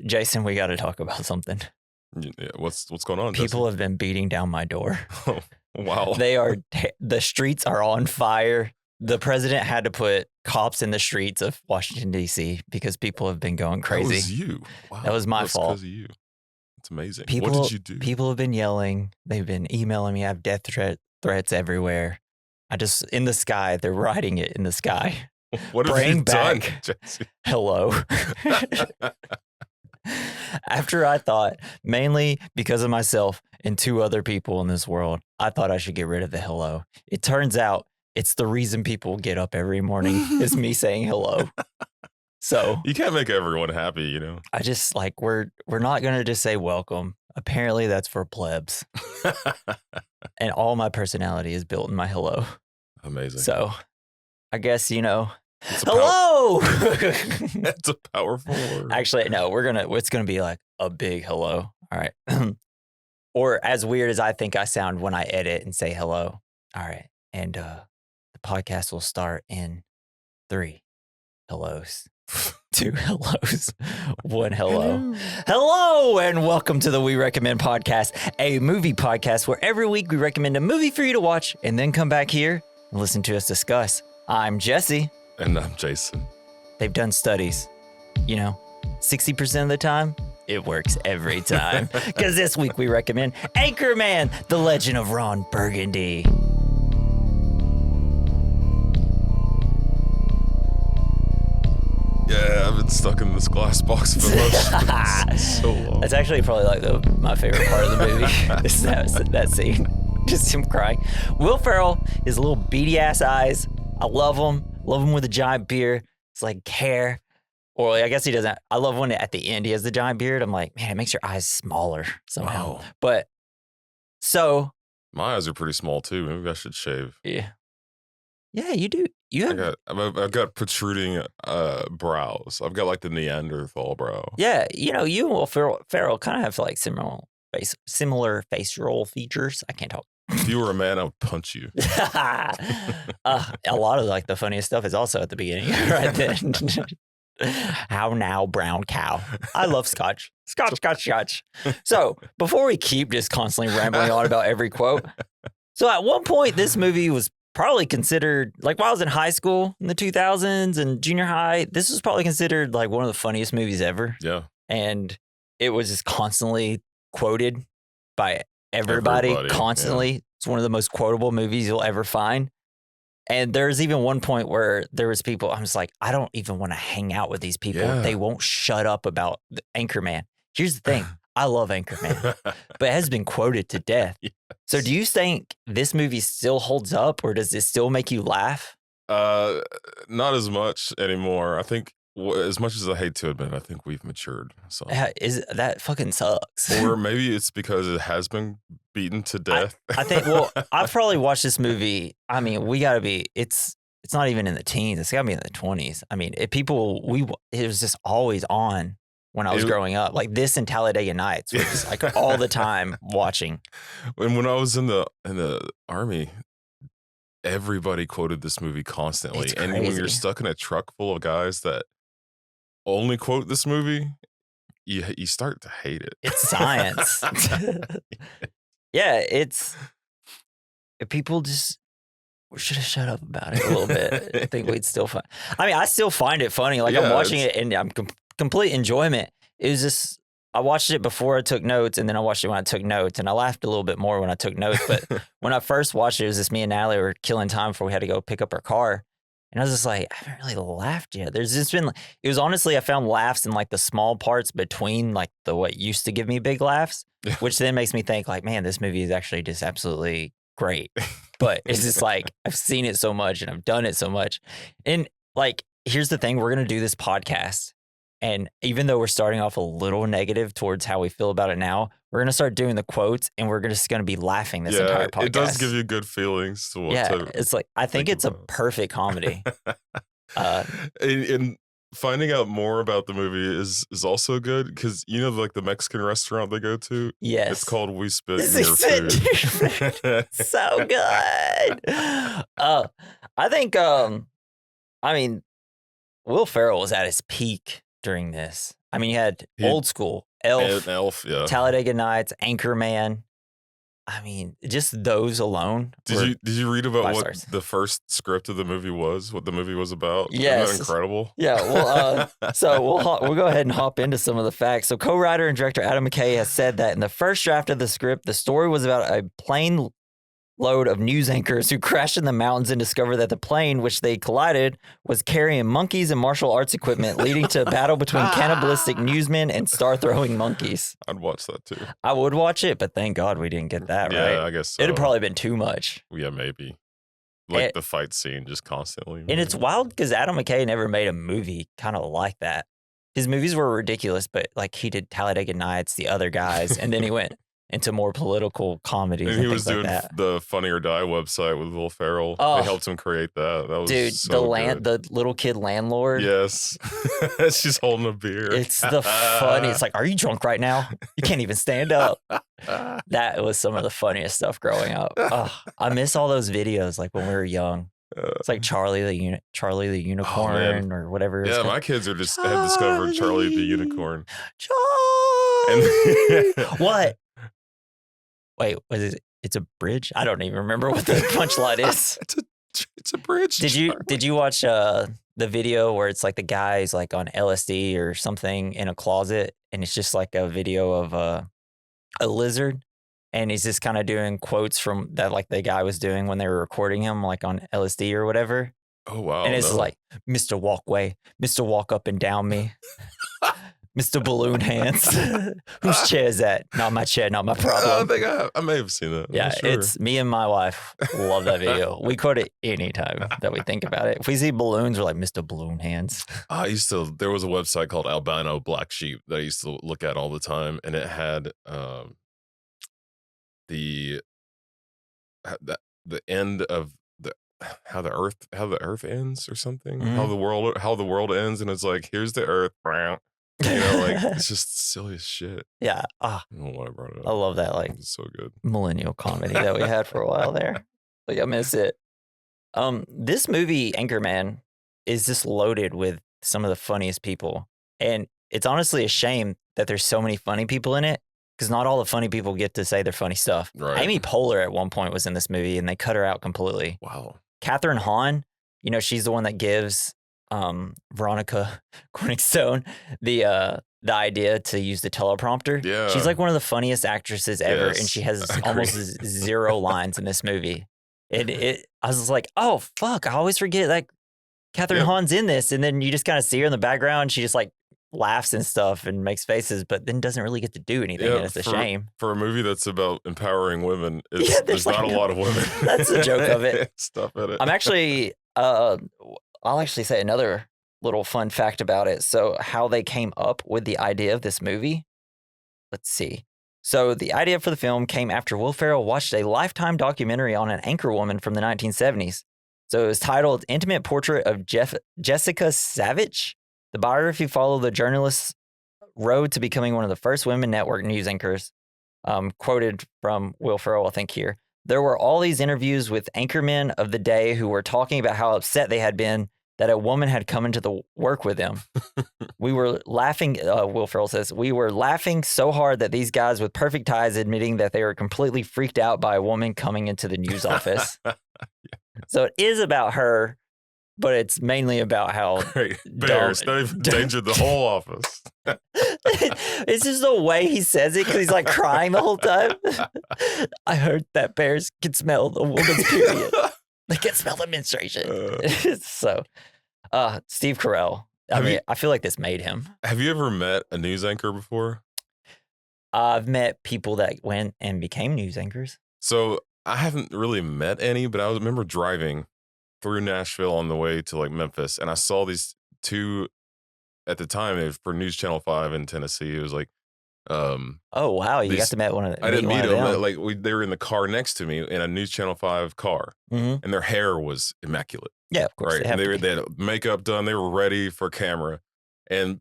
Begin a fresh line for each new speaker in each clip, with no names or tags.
Jason, we got to talk about something.
Yeah, what's going on?
People have been beating down my door.
Oh, wow.
The streets are on fire. The president had to put cops in the streets of Washington, D.C. because people have been going crazy.
That was you. Wow.
That was my fault.
Because of you. It's amazing.
What
did you do?
People have been yelling. They've been emailing me. I have death threats everywhere. In the sky, they're writing it in the sky.
What have you done, Jesse?
Hello. After I thought, mainly because of myself and two other people in this world, I thought I should get rid of the hello. It turns out it's the reason people get up every morning is me saying hello. So
you can't make everyone happy, you know.
I just we're not gonna just say welcome. Apparently that's for plebs. And all my personality is built in my hello.
Amazing.
So I guess, hello.
That's a powerful word.
Actually, no, it's gonna be like a big hello. All right. Or as weird as I think I sound when I edit and say hello. All right. And the podcast will start in 3 hellos. 2 hellos. 1 hello. Hello, and welcome to the We Recommend Podcast, a movie podcast where every week we recommend a movie for you to watch and then come back here and listen to us discuss. I'm Jesse.
And I'm Jason.
They've done studies. 60% of the time, it works every time. Because this week we recommend Anchorman, The Legend of Ron Burgundy.
Yeah, I've been stuck in this glass box for so long.
That's actually probably my favorite part of the movie. Is that scene. Just him crying. Will Ferrell, his little beady ass eyes. I love him. Love him with a giant beard. It's like hair. Or I guess he doesn't. I love when at the end he has the giant beard. I'm like, man, it makes your eyes smaller somehow.
Wow.
But so.
My eyes are pretty small too. Maybe I should shave.
Yeah. Yeah, you do.
I've got protruding brows. I've got like the Neanderthal brow.
Yeah, you and Will Ferrell kind of have like similar facial features. I can't talk.
If you were a man, I would punch you.
A lot of like the funniest stuff is also at the beginning, right then. How now, brown cow? I love Scotch. Scotch. So before we keep just constantly rambling on about every quote, so at one point this movie was probably considered, like while I was in high school in the 2000s and junior high, this was probably considered like one of the funniest movies ever.
Yeah. And
it was just constantly quoted by everybody constantly. Yeah. It's one of the most quotable movies you'll ever find. And there's even one point where there was people, I'm just like, I don't even want to hang out with these people. Yeah. They won't shut up about the Anchorman. Here's the thing. I love Anchorman, but it has been quoted to death. Yes. So do you think this movie still holds up, or does it still make you laugh?
Not as much anymore. I think as much as I hate to admit, I think we've matured. So
that fucking sucks.
Or maybe it's because it has been beaten to death.
I think, I've probably watched this movie. I mean, it's not even in the teens. It's gotta be in the 20s. I mean, it was just always on. When I was growing up, like this and Talladega Nights was just like all the time watching.
And when I was in the army, everybody quoted this movie constantly.
It's
and
crazy.
When you're stuck in a truck full of guys that only quote this movie, you start to hate it.
It's science. Yeah, people just should have shut up about it a little bit. I think we'd still find. I mean, I still find it funny. Like I'm watching it and I'm complete enjoyment. It was just, I watched it before I took notes, and then I watched it when I took notes, and I laughed a little bit more when I took notes. But when I first watched it, it was just me and Natalie were killing time before we had to go pick up our car. And I was just like, I haven't really laughed yet. There's just been, it was honestly, I found laughs in like the small parts between like what used to give me big laughs, which then makes me think like, man, this movie is actually just absolutely great. But it's just like, I've seen it so much and I've done it so much. And like, here's the thing, we're going to do this podcast. And even though we're starting off a little negative towards how we feel about it now, we're going to start doing the quotes and we're just going to be laughing this entire podcast.
It does give you good feelings.
It's like, I think it's a perfect comedy.
And finding out more about the movie is also good because, like the Mexican restaurant they go to?
Yes.
It's called We Spit in Your Food.
So good. I think, Will Ferrell was at his peak during this. I mean, you had old school, Elf,
yeah.
Talladega Nights, Anchorman. I mean, just those alone.
Did you read about what
stars.
the first script of the movie was? What the movie was about?
Yes.
Isn't that incredible?
Yeah. Well, so we'll go ahead and hop into some of the facts. So, co-writer and director Adam McKay has said that in the first draft of the script, the story was about a plane load of news anchors who crashed in the mountains and discovered that the plane, which they collided, was carrying monkeys and martial arts equipment, leading to a battle between cannibalistic newsmen and star-throwing monkeys.
I'd watch that too.
I would watch it, but thank God we didn't get that right.
Yeah, I guess so.
It'd probably been too much.
Yeah, maybe. Like the fight scene just constantly.
And it's wild because Adam McKay never made a movie kind of like that. His movies were ridiculous, but like he did Talladega Nights, The Other Guys, and then he went into more political comedies. And
he was
doing
like the Funny or Die website with Will Ferrell.
Oh,
they helped him create that. That was
the little kid landlord.
Yes. She's holding a beer.
It's the funniest. Like, are you drunk right now? You can't even stand up. That was some of the funniest stuff growing up. I miss all those videos like when we were young. It's like Charlie the Unicorn or whatever.
Yeah, my kids had discovered Charlie the Unicorn.
Charlie. What? Wait, was it? It's a bridge? I don't even remember what the punchline is.
It's a bridge.
Did you watch the video where it's like the guy's like on LSD or something in a closet, and it's just like a video of a lizard, and he's just kind of doing quotes from that like the guy was doing when they were recording him like on LSD or whatever.
Oh wow!
And it's like Mr. Walkway, Mr. Walk Up and Down Me. Mr. Balloon Hands. Whose chair is that? Not my chair, not my problem.
I may have seen that.
Yeah, sure. It's me and my wife love that video. We quote it anytime that we think about it. If we see balloons, we're like, Mr. Balloon Hands.
There was a website called Albino Black Sheep that I used to look at all the time, and it had the end of how the earth ends or something. Mm-hmm. How the world ends, and it's like, here's the earth. You know, like it's just silly as shit.
Yeah.
I don't know why I brought it up.
I love that. Like,
it's so good.
Millennial comedy that we had for a while there. Like, I miss it. This movie, Anchorman, is just loaded with some of the funniest people. And it's honestly a shame that there's so many funny people in it because not all the funny people get to say their funny stuff.
Right.
Amy Poehler at one point was in this movie and they cut her out completely.
Wow.
Katherine Hahn, you know, she's the one that gives Veronica Corningstone the idea to use the teleprompter.
Yeah.
She's like one of the funniest actresses ever, and she has almost zero lines in this movie. I was just like, oh fuck, I always forget that Katherine Hahn's in this, and then you just kind of see her in the background. She just like laughs and stuff and makes faces, but then doesn't really get to do anything, and it's a shame.
For a movie that's about empowering women, there's not a lot of women.
That's the joke of it.
Stuff in it.
I'm actually I'll actually say another little fun fact about it. So how they came up with the idea of this movie. Let's see. So the idea for the film came after Will Ferrell watched a Lifetime documentary on an anchorwoman from the 1970s. So it was titled Intimate Portrait of Jessica Savage. The biography followed the journalist's road to becoming one of the first women network news anchors. Quoted from Will Ferrell, I think here. There were all these interviews with anchormen of the day who were talking about how upset they had been that a woman had come into the work with them. We were laughing, Will Ferrell says, we were laughing so hard that these guys with perfect ties admitting that they were completely freaked out by a woman coming into the news office. So it is about her, but it's mainly about how
Bears endangered the whole office.
It's just the way he says it because he's like crying the whole time. I heard that bears can smell the woman's period. They can smell the menstruation. So, Steve Carell. I feel like this made him.
Have you ever met a news anchor before?
I've met people that went and became news anchors.
So I haven't really met any, but I remember driving through Nashville on the way to like Memphis, and I saw these two at the time. It was for News Channel 5 in Tennessee. It was like,
oh wow, you got to meet one of them.
I didn't meet them, but like they were in the car next to me in a News Channel 5 car, and their hair was immaculate.
Yeah, of course.
Right, they had makeup done. They were ready for camera, and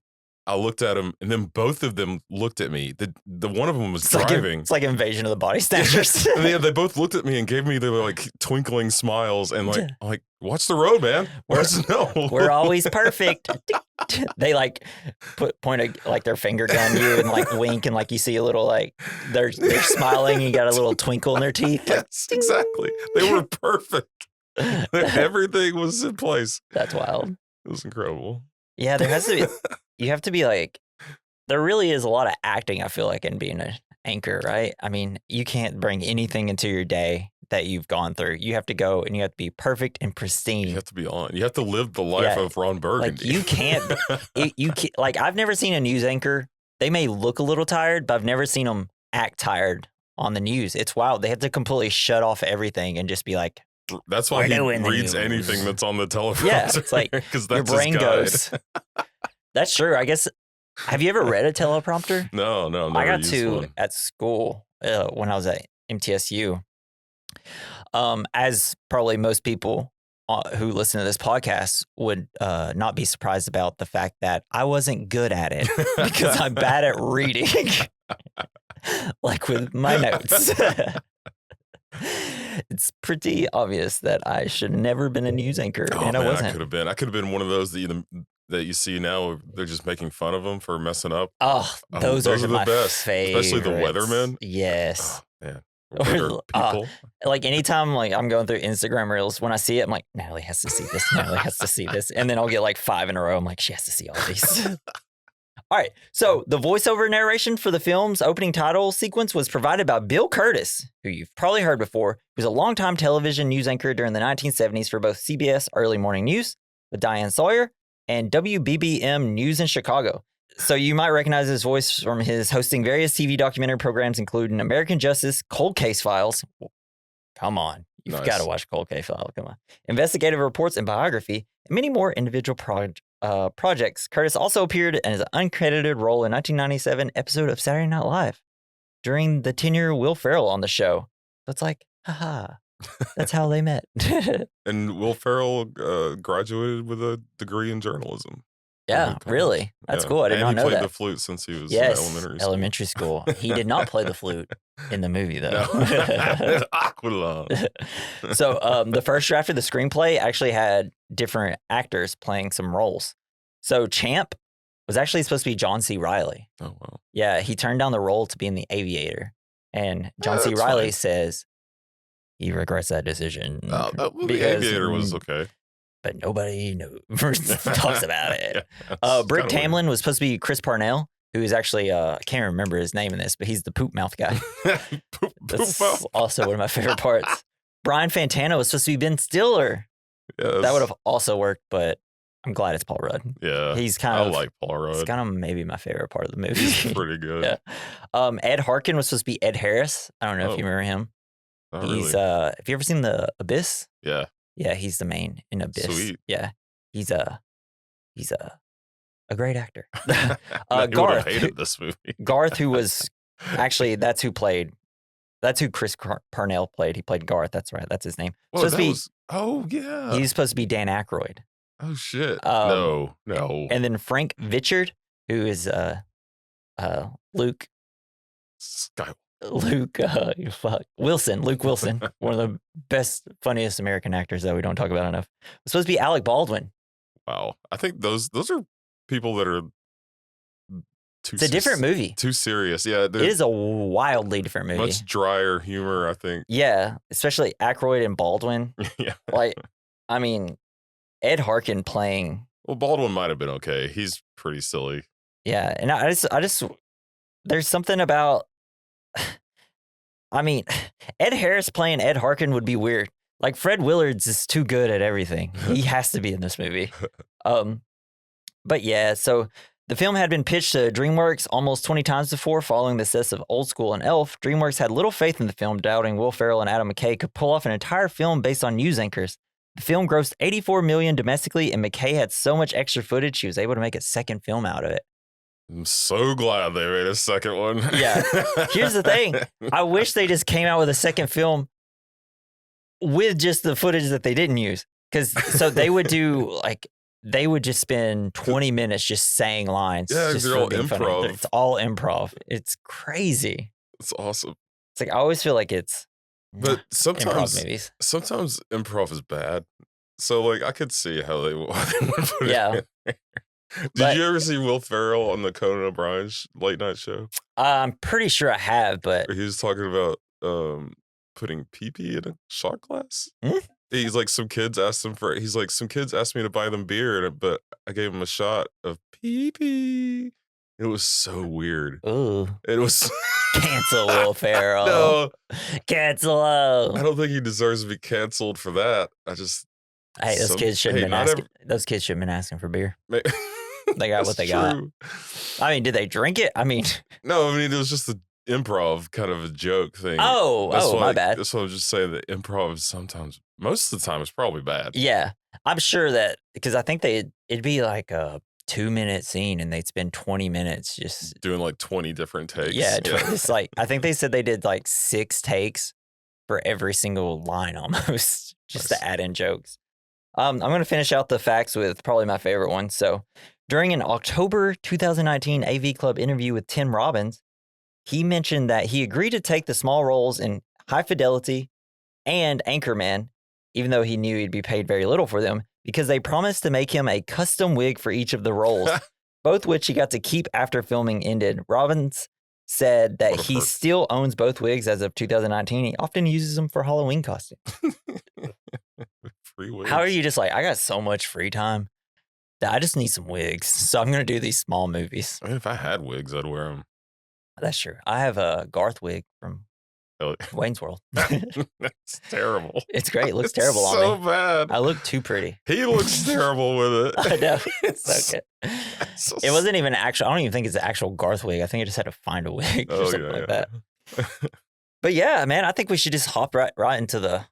I looked at him, and then both of them looked at me. The one of them was driving.
It's like Invasion of the Body Snatchers.
And they both looked at me and gave me their like twinkling smiles and like watch the road, man.
We're always perfect. They like point like their finger gun you and like wink, and like you see a little like they're smiling. You got a little twinkle in their teeth.
Yes, exactly. They were perfect. Everything was in place.
That's wild.
It was incredible.
Yeah, there has to be. You have to be like. There really is a lot of acting, I feel like, in being an anchor, right? I mean, you can't bring anything into your day that you've gone through. You have to go and you have to be perfect and pristine.
You have to be on. You have to live the life of Ron Burgundy.
Like you can't. You can't, like I've never seen a news anchor. They may look a little tired, but I've never seen them act tired on the news. It's wild. They have to completely shut off everything and just be like.
That's why he reads anything that's on the teleprompter.
Yeah, it's like your brain goes. That's true. I guess. Have you ever read a teleprompter?
No.
I got to at school when I was at MTSU. As probably most people who listen to this podcast would not be surprised about the fact that I wasn't good at it because I'm bad at reading, like with my notes. It's pretty obvious that I should have never been a news anchor, and I wasn't.
I could have been one of those that you see now. They're just making fun of them for messing up.
Those are
the
my
best,
favorites.
especially the weathermen.
Yes.
Oh, man. People.
Like anytime like I'm going through Instagram reels, when I see it, I'm like, Natalie has to see this. Natalie has to see this. And then I'll get like 5 in a row. I'm like, she has to see all these. All right. So the voiceover narration for the film's opening title sequence was provided by Bill Curtis, who you've probably heard before. He was a longtime television news anchor during the 1970s for both CBS Early Morning News with Diane Sawyer and WBBM News in Chicago. So you might recognize his voice from his hosting various TV documentary programs, including American Justice, Cold Case Files. Come on. You've got to watch Cold Case Files. Come on. Investigative Reports and Biography, and many more individual projects. Curtis also appeared in an uncredited role in 1997 episode of Saturday Night Live during the tenure of Will Ferrell on the show. So it's like, haha, that's how they met.
And Will Ferrell graduated with a degree in journalism.
Yeah, really? That's cool. I did not know that.
And he played the flute since he was in elementary school.
He did not play the flute in the movie, though.
Aqualung.
So the first draft of the screenplay actually had different actors playing some roles. So Champ was actually supposed to be John C. Reilly.
Oh, wow.
Yeah, he turned down the role to be in The Aviator. And John C. Reilly says he regrets that decision.
The Aviator was okay.
But nobody talks about it. Brick Tamlin was supposed to be Chris Parnell, who is actually, I can't remember his name in this, but he's the poop mouth guy. That's also one of my favorite parts. Brian Fantano was supposed to be Ben Stiller.
Yes.
That would have also worked, but I'm glad it's Paul Rudd.
Yeah.
I
like Paul Rudd.
It's kind of maybe my favorite part of the movie.
He's pretty good.
Yeah. Ed Harkin was supposed to be Ed Harris. I don't know if you remember him. He's have you ever seen The Abyss?
Yeah.
Yeah, he's the main in Abyss.
Sweet.
Yeah, he's a great actor.
Garth hated this movie.
Garth, who was actually that's who Chris Parnell played. He played Garth. That's right. That's his name.
Oh yeah.
He's supposed to be Dan Aykroyd.
Oh shit. No.
And then Frank Vichard, who is Luke
Skywalker.
Luke Wilson, one of the best, funniest American actors that we don't talk about enough. It's supposed to be Alec Baldwin.
Wow. I think those are people that are
it's a different movie.
Too serious. Yeah.
It is a wildly different movie.
Much drier humor, I think.
Yeah. Especially Aykroyd and Baldwin.
Yeah.
Like, I mean, Ed Harkin playing.
Well, Baldwin might have been okay. He's pretty silly.
Yeah. And I just, there's something about, I mean, Ed Harris playing Ed Harkin would be weird. Like Fred Willards is too good at everything. He has to be in this movie. But yeah, so the film had been pitched to DreamWorks almost 20 times before, following the success of Old School and Elf. DreamWorks had little faith in the film, doubting Will Ferrell and Adam McKay could pull off an entire film based on news anchors. The film grossed $84 million domestically, and McKay had so much extra footage, she was able to make a second film out of it.
I'm so glad they made a second one.
Yeah. Here's the thing. I wish they just came out with a second film with just the footage that they didn't use. So they would do like they would just spend 20 minutes just saying lines.
Yeah,
just
they're
for
all
being funny.
improv.
It's all improv. It's crazy.
It's awesome.
It's like I always feel like it's
But
improv movies.
sometimes improv is bad. So like I could see how they would put it in there. Did you ever see Will Ferrell on the Conan O'Brien late night show?
I'm pretty sure I have, but
He was talking about putting pee-pee in a shot glass. He's like, some kids asked me to buy them beer, but I gave him a shot of pee-pee. It was so weird.
Ooh.
It was
cancel Will Ferrell.
No.
Cancel him.
I don't think he deserves to be canceled for that.
Hey, those kids shouldn't have been asking for beer. They got what they got. I mean, did they drink it? I mean,
no. I mean, it was just an improv kind of a joke thing.
My bad.
That's what I was just saying. That improv is sometimes, most of the time, it's probably bad.
Yeah, I'm sure that because I think it'd be like a 2-minute scene and they'd spend 20 minutes just
doing like 20 different takes.
Yeah, it's like I think they said they did like 6 takes for every single line almost, just to add in jokes. I'm going to finish out the facts with probably my favorite one. So, during an October 2019 AV Club interview with Tim Robbins, he mentioned that he agreed to take the small roles in High Fidelity and Anchorman, even though he knew he'd be paid very little for them, because they promised to make him a custom wig for each of the roles, both which he got to keep after filming ended. Robbins said that he still owns both wigs as of 2019. He often uses them for Halloween costumes.
Free wigs.
How are you just like, I got so much free time that I just need some wigs. So I'm going to do these small movies.
I mean, if I had wigs, I'd wear them.
That's true. I have a Garth wig from Wayne's World.
That's terrible.
It's great. It looks terrible on me.
So bad.
I look too pretty.
He looks terrible with it.
I know. It's so good. It wasn't even actual. I don't even think it's an actual Garth wig. I think I just had to find a wig or something like that. But yeah, man, I think we should just hop right into the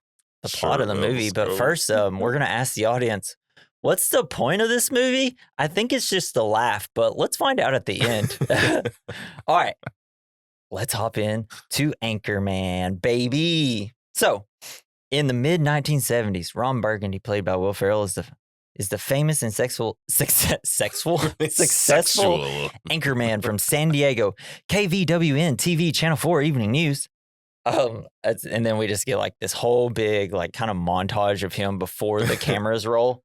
plot of the movie. But first, we're going to ask the audience, what's the point of this movie? I think it's just a laugh, but let's find out at the end. All right. Let's hop in to Anchorman, baby. So, in the mid-1970s, Ron Burgundy, played by Will Ferrell, is the famous and successful anchorman from San Diego, KVWN TV Channel 4 Evening News. And then we just get like this whole big like kind of montage of him before the cameras roll.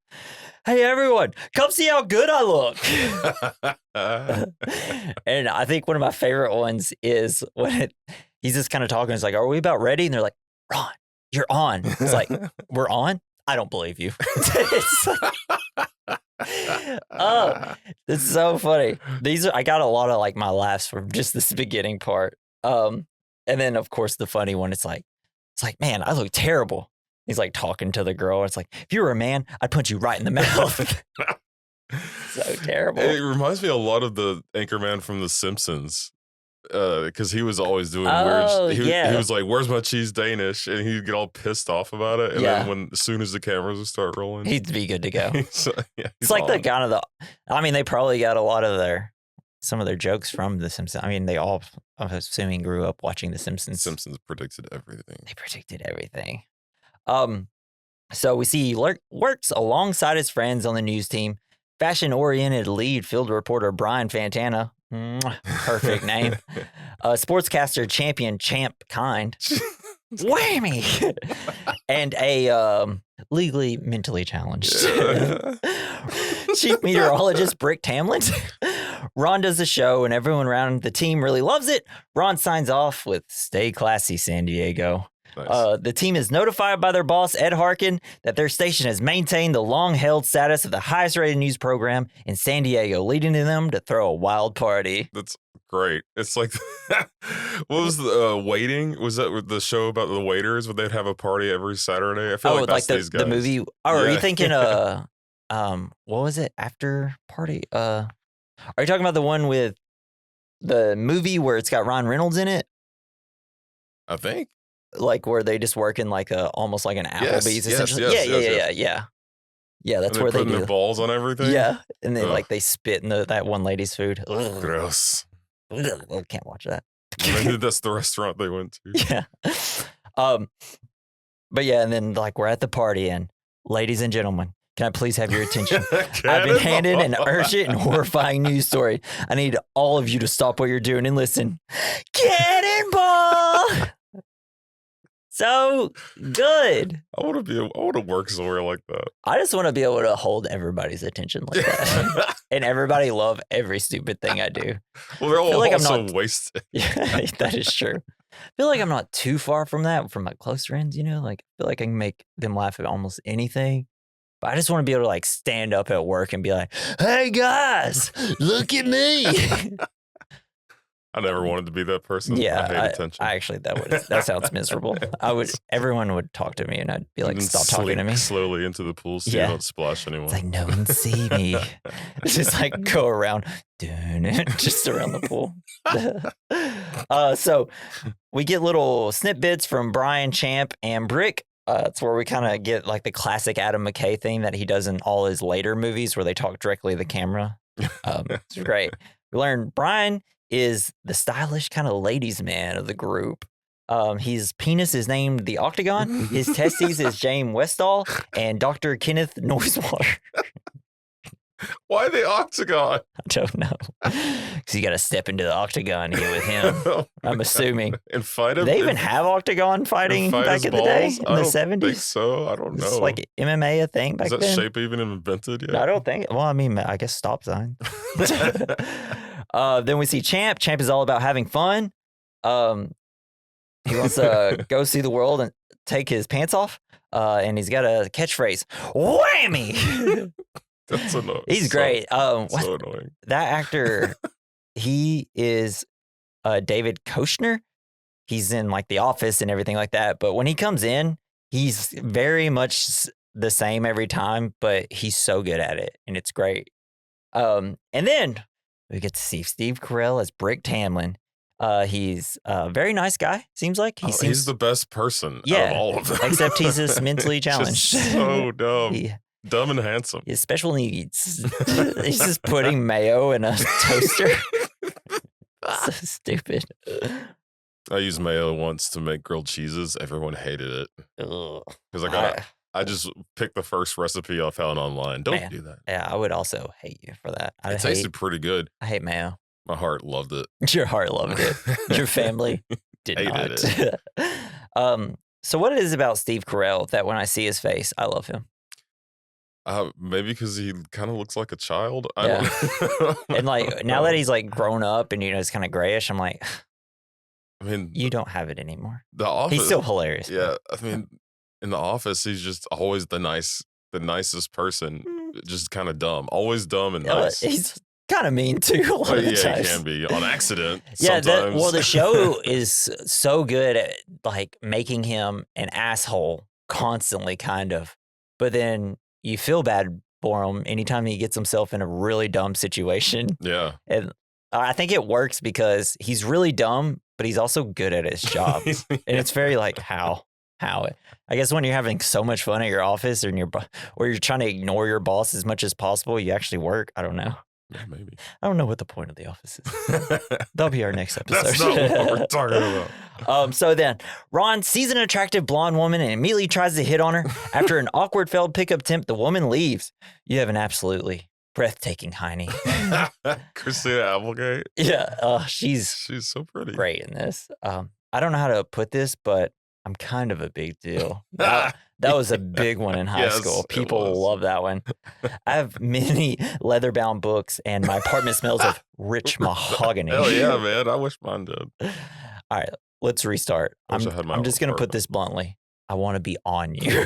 Hey everyone, come see how good I look. And I think one of my favorite ones is when he's just kind of talking. It's like, are we about ready? And they're like, Ron, you're on. It's like, we're on? I don't believe you. It's like, oh, it's so funny. I got a lot of like my laughs from just this beginning part. And then of course the funny one, it's like, man, I look terrible. He's like talking to the girl. It's like, if you were a man, I'd punch you right in the mouth. So terrible.
It reminds me a lot of the Anchorman from The Simpsons. Because he was always doing weird. He was like, "Where's my cheese Danish?" And he'd get all pissed off about it. And then as soon as the cameras would start rolling,
he'd be good to go.
It's
like the kind of I mean, they probably got a lot of some of their jokes from The Simpsons. I mean, they all, I'm assuming, grew up watching The Simpsons.
Simpsons predicted everything.
They predicted everything. So we see he works alongside his friends on the news team. Fashion-oriented lead field reporter Brian Fantana, perfect name. Sportscaster champion Champ Kind, whammy, and a legally mentally challenged chief meteorologist Brick Tamlin. Ron does the show, and everyone around the team really loves it. Ron signs off with "Stay classy, San Diego." Nice. The team is notified by their boss, Ed Harkin, that their station has maintained the long-held status of the highest-rated news program in San Diego, leading them to throw a wild party.
That's great. It's like, what was the Waiting? Was that the show about the waiters? Would they'd have a party every Saturday? I feel like that's these guys.
The movie. Oh, are you thinking, what was it? After Party? Are you talking about the one with the movie where it's got Ryan Reynolds in it?
I think.
Like where they just work in like almost like an Applebee's essentially. Yeah. Yeah, that's where they do
their balls on everything.
Yeah, and then like they spit in that one lady's food. Ugh.
Gross.
Ugh, can't watch that.
Maybe that's the restaurant they went to.
Yeah. But yeah, and then like we're at the party, and ladies and gentlemen, Can I please have your attention? I've been handed an urgent and horrifying news story. I need all of you to stop what you're doing and listen. Cannonball! So good.
I want to work somewhere like that.
I just want to be able to hold everybody's attention like that. And everybody love every stupid thing I do.
Well, they're all also wasted.
Yeah, that is true. I feel like I'm not too far from that from my close friends, you know? Like, I feel like I can make them laugh at almost anything. But I just want to be able to like stand up at work and be like, hey guys, look at me.
I never wanted to be that person.
Yeah,
I hate attention.
I actually, that sounds miserable. Everyone would talk to me and I'd be like, stop talking to me.
Slowly into the pool so you don't splash anyone.
It's like, no one see me. Just like go around, just around the pool. So we get little snippets from Brian, Champ, and Brick. It's where we kind of get like the classic Adam McKay thing that he does in all his later movies where they talk directly to the camera. It's great. We learn Brian is the stylish kind of ladies man of the group. His penis is named the Octagon. His testes is James Westall and Dr. Kenneth Noisewater.
Why the Octagon?
I don't know. Because you got to step into the Octagon here with him. I'm assuming.
And fight him?
They even have Octagon fighting back in the day in the 70s?
I don't think so. I don't know.
It's like MMA a thing back then?
Is that shape even invented yet?
I don't think. Well, I mean, I guess stop sign. Then we see Champ. Champ is all about having fun. He wants to go see the world and take his pants off. And he's got a catchphrase, whammy!
That's annoying.
He's great.
So annoying.
That actor, he is David Koechner. He's in like The Office and everything like that. But when he comes in, he's very much the same every time, but he's so good at it. And it's great. And then we get to see Steve Carell as Brick Tamlin. He's a very nice guy, seems like.
He's the best person out of all of them.
Except he's just mentally challenged.
Just so dumb. Dumb and handsome.
He has special needs. He's just putting mayo in a toaster. So stupid.
I used mayo once to make grilled cheeses. Everyone hated it. Because I just picked the first recipe I found online. Don't do that.
Yeah, I would also hate you for that.
It tasted pretty good.
I hate mayo.
My heart loved it.
Your heart loved it. Your family did not. It. So what it is about Steve Carell that when I see his face, I love him?
Maybe because he kind of looks like a child.
Yeah. And like now that he's like grown up and he's kind of grayish, I'm like,
I mean,
you don't have it anymore.
The Office,
he's still hilarious.
Yeah, I mean, in The Office, he's just always the nicest person. Just kind of dumb, always dumb and nice.
He's kind of mean too. A lot of
times.
He
can be on accident.
Yeah,
sometimes.
The show is so good at like making him an asshole constantly, kind of, but then you feel bad for him anytime he gets himself in a really dumb situation.
Yeah.
And I think it works because he's really dumb, but he's also good at his job. And it's very like, how? I guess when you're having so much fun at your office or you're trying to ignore your boss as much as possible, you actually work. I don't know.
Yeah, maybe.
I don't know what the point of The Office is. That'll be our next episode.
That's not what we're talking about.
So then, Ron sees an attractive blonde woman and immediately tries to hit on her. After an awkward failed pickup attempt, the woman leaves. You have an absolutely breathtaking hiney.
Christina Applegate?
Yeah. She's
so pretty.
Great in this. I don't know how to put this, but I'm kind of a big deal. That was a big one in high school. People love that one. I have many leather-bound books, and my apartment smells of rich mahogany.
Hell yeah, man. I wish mine did.
All right, let's restart. I'm just going to put this bluntly. I want to be on you.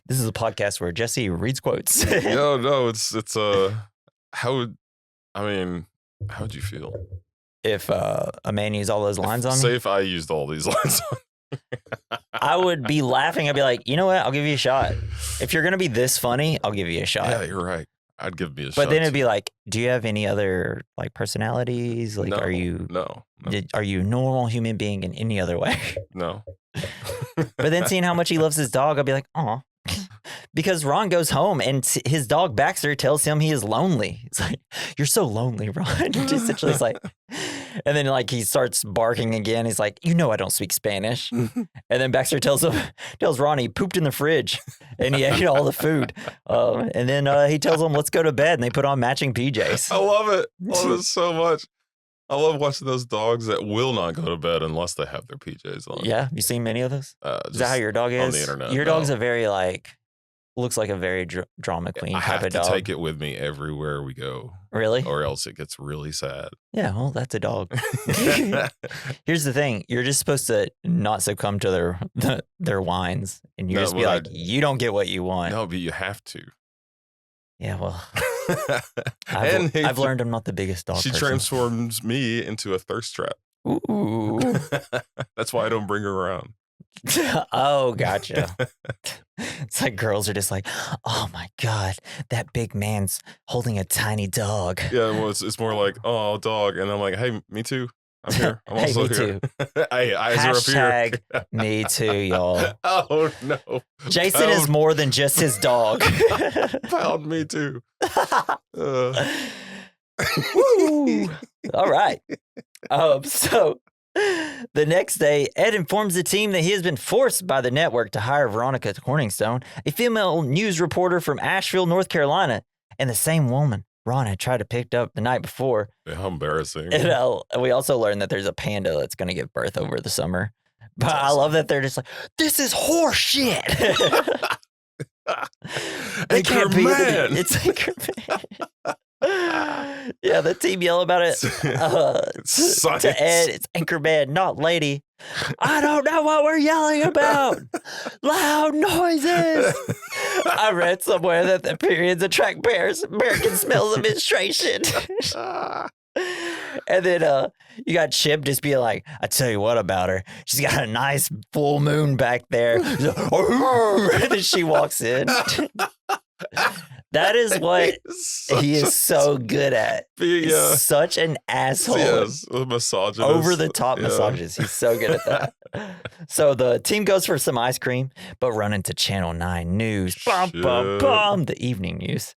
This is a podcast where Jesse reads quotes.
No, it's how would you feel?
If a man used all those lines on me?
Say if I used all these lines on
I would be laughing. I'd be like, you know what? I'll give you a shot. If you're going to be this funny, I'll give you a shot.
Yeah, you're right. I'd give me a shot.
But then it'd be like, do you have any other like personalities? Like,
no,
are you
no.
Are you a normal human being in any other way?
No.
But then seeing how much he loves his dog, I'd be like, aw. Because Ron goes home and his dog Baxter tells him he is lonely. It's like, you're so lonely, Ron. Essentially, it's like, And then like he starts barking again. He's like, I don't speak Spanish. And then Baxter tells Ron he pooped in the fridge and he ate all the food. And then he tells him, let's go to bed. And they put on matching PJs.
I love it. I love it so much. I love watching those dogs that will not go to bed unless they have their PJs on.
Yeah. You seen many of those? Is that how your dog is?
On the internet.
Your dog's a very looks like a very drama queen type of dog.
I have to take it with me everywhere we go.
Really?
Or else it gets really sad.
Yeah, well, that's a dog. Here's the thing. You're just supposed to not succumb to their whines. And you just be like, you don't get what you want.
No, but you have to.
Yeah, well, I've learned I'm not the biggest dog person.
Transforms me into a thirst trap.
Ooh.
That's why I don't bring her around.
Oh, gotcha. It's like girls are just like, oh my God, that big man's holding a tiny dog.
Yeah, well, it's more like, oh, dog. And I'm like, hey, me too. I'm here. I'm also
me
here.
Too.
Hey, eyes are up here.
Me too, y'all.
Oh, no.
Jason is more than just his dog.
Pound me too.
Woo. All right. So the next day, Ed informs the team that he has been forced by the network to hire Veronica Corningstone, a female news reporter from Asheville, North Carolina, and the same woman Ron had tried to pick up the night before.
How embarrassing.
And we also learned that there's a panda that's going to give birth over the summer. But awesome. I love that they're just like, this is horse shit.
Anchorman.
It's Anchorman. Yeah, the team yell about it to Ed. It's Anchorman, not lady. I don't know what we're yelling about. Loud noises. I read somewhere that the periods attract bears. American smells of menstruation. And then you got Chip just being like, I tell you what about her. She's got a nice full moon back there. And then she walks in. That is what he is so good at. He's such an asshole.
Yes, misogynist.
Over the top misogynist. He's so good at that. So the team goes for some ice cream, but run into Channel 9 News. The evening news.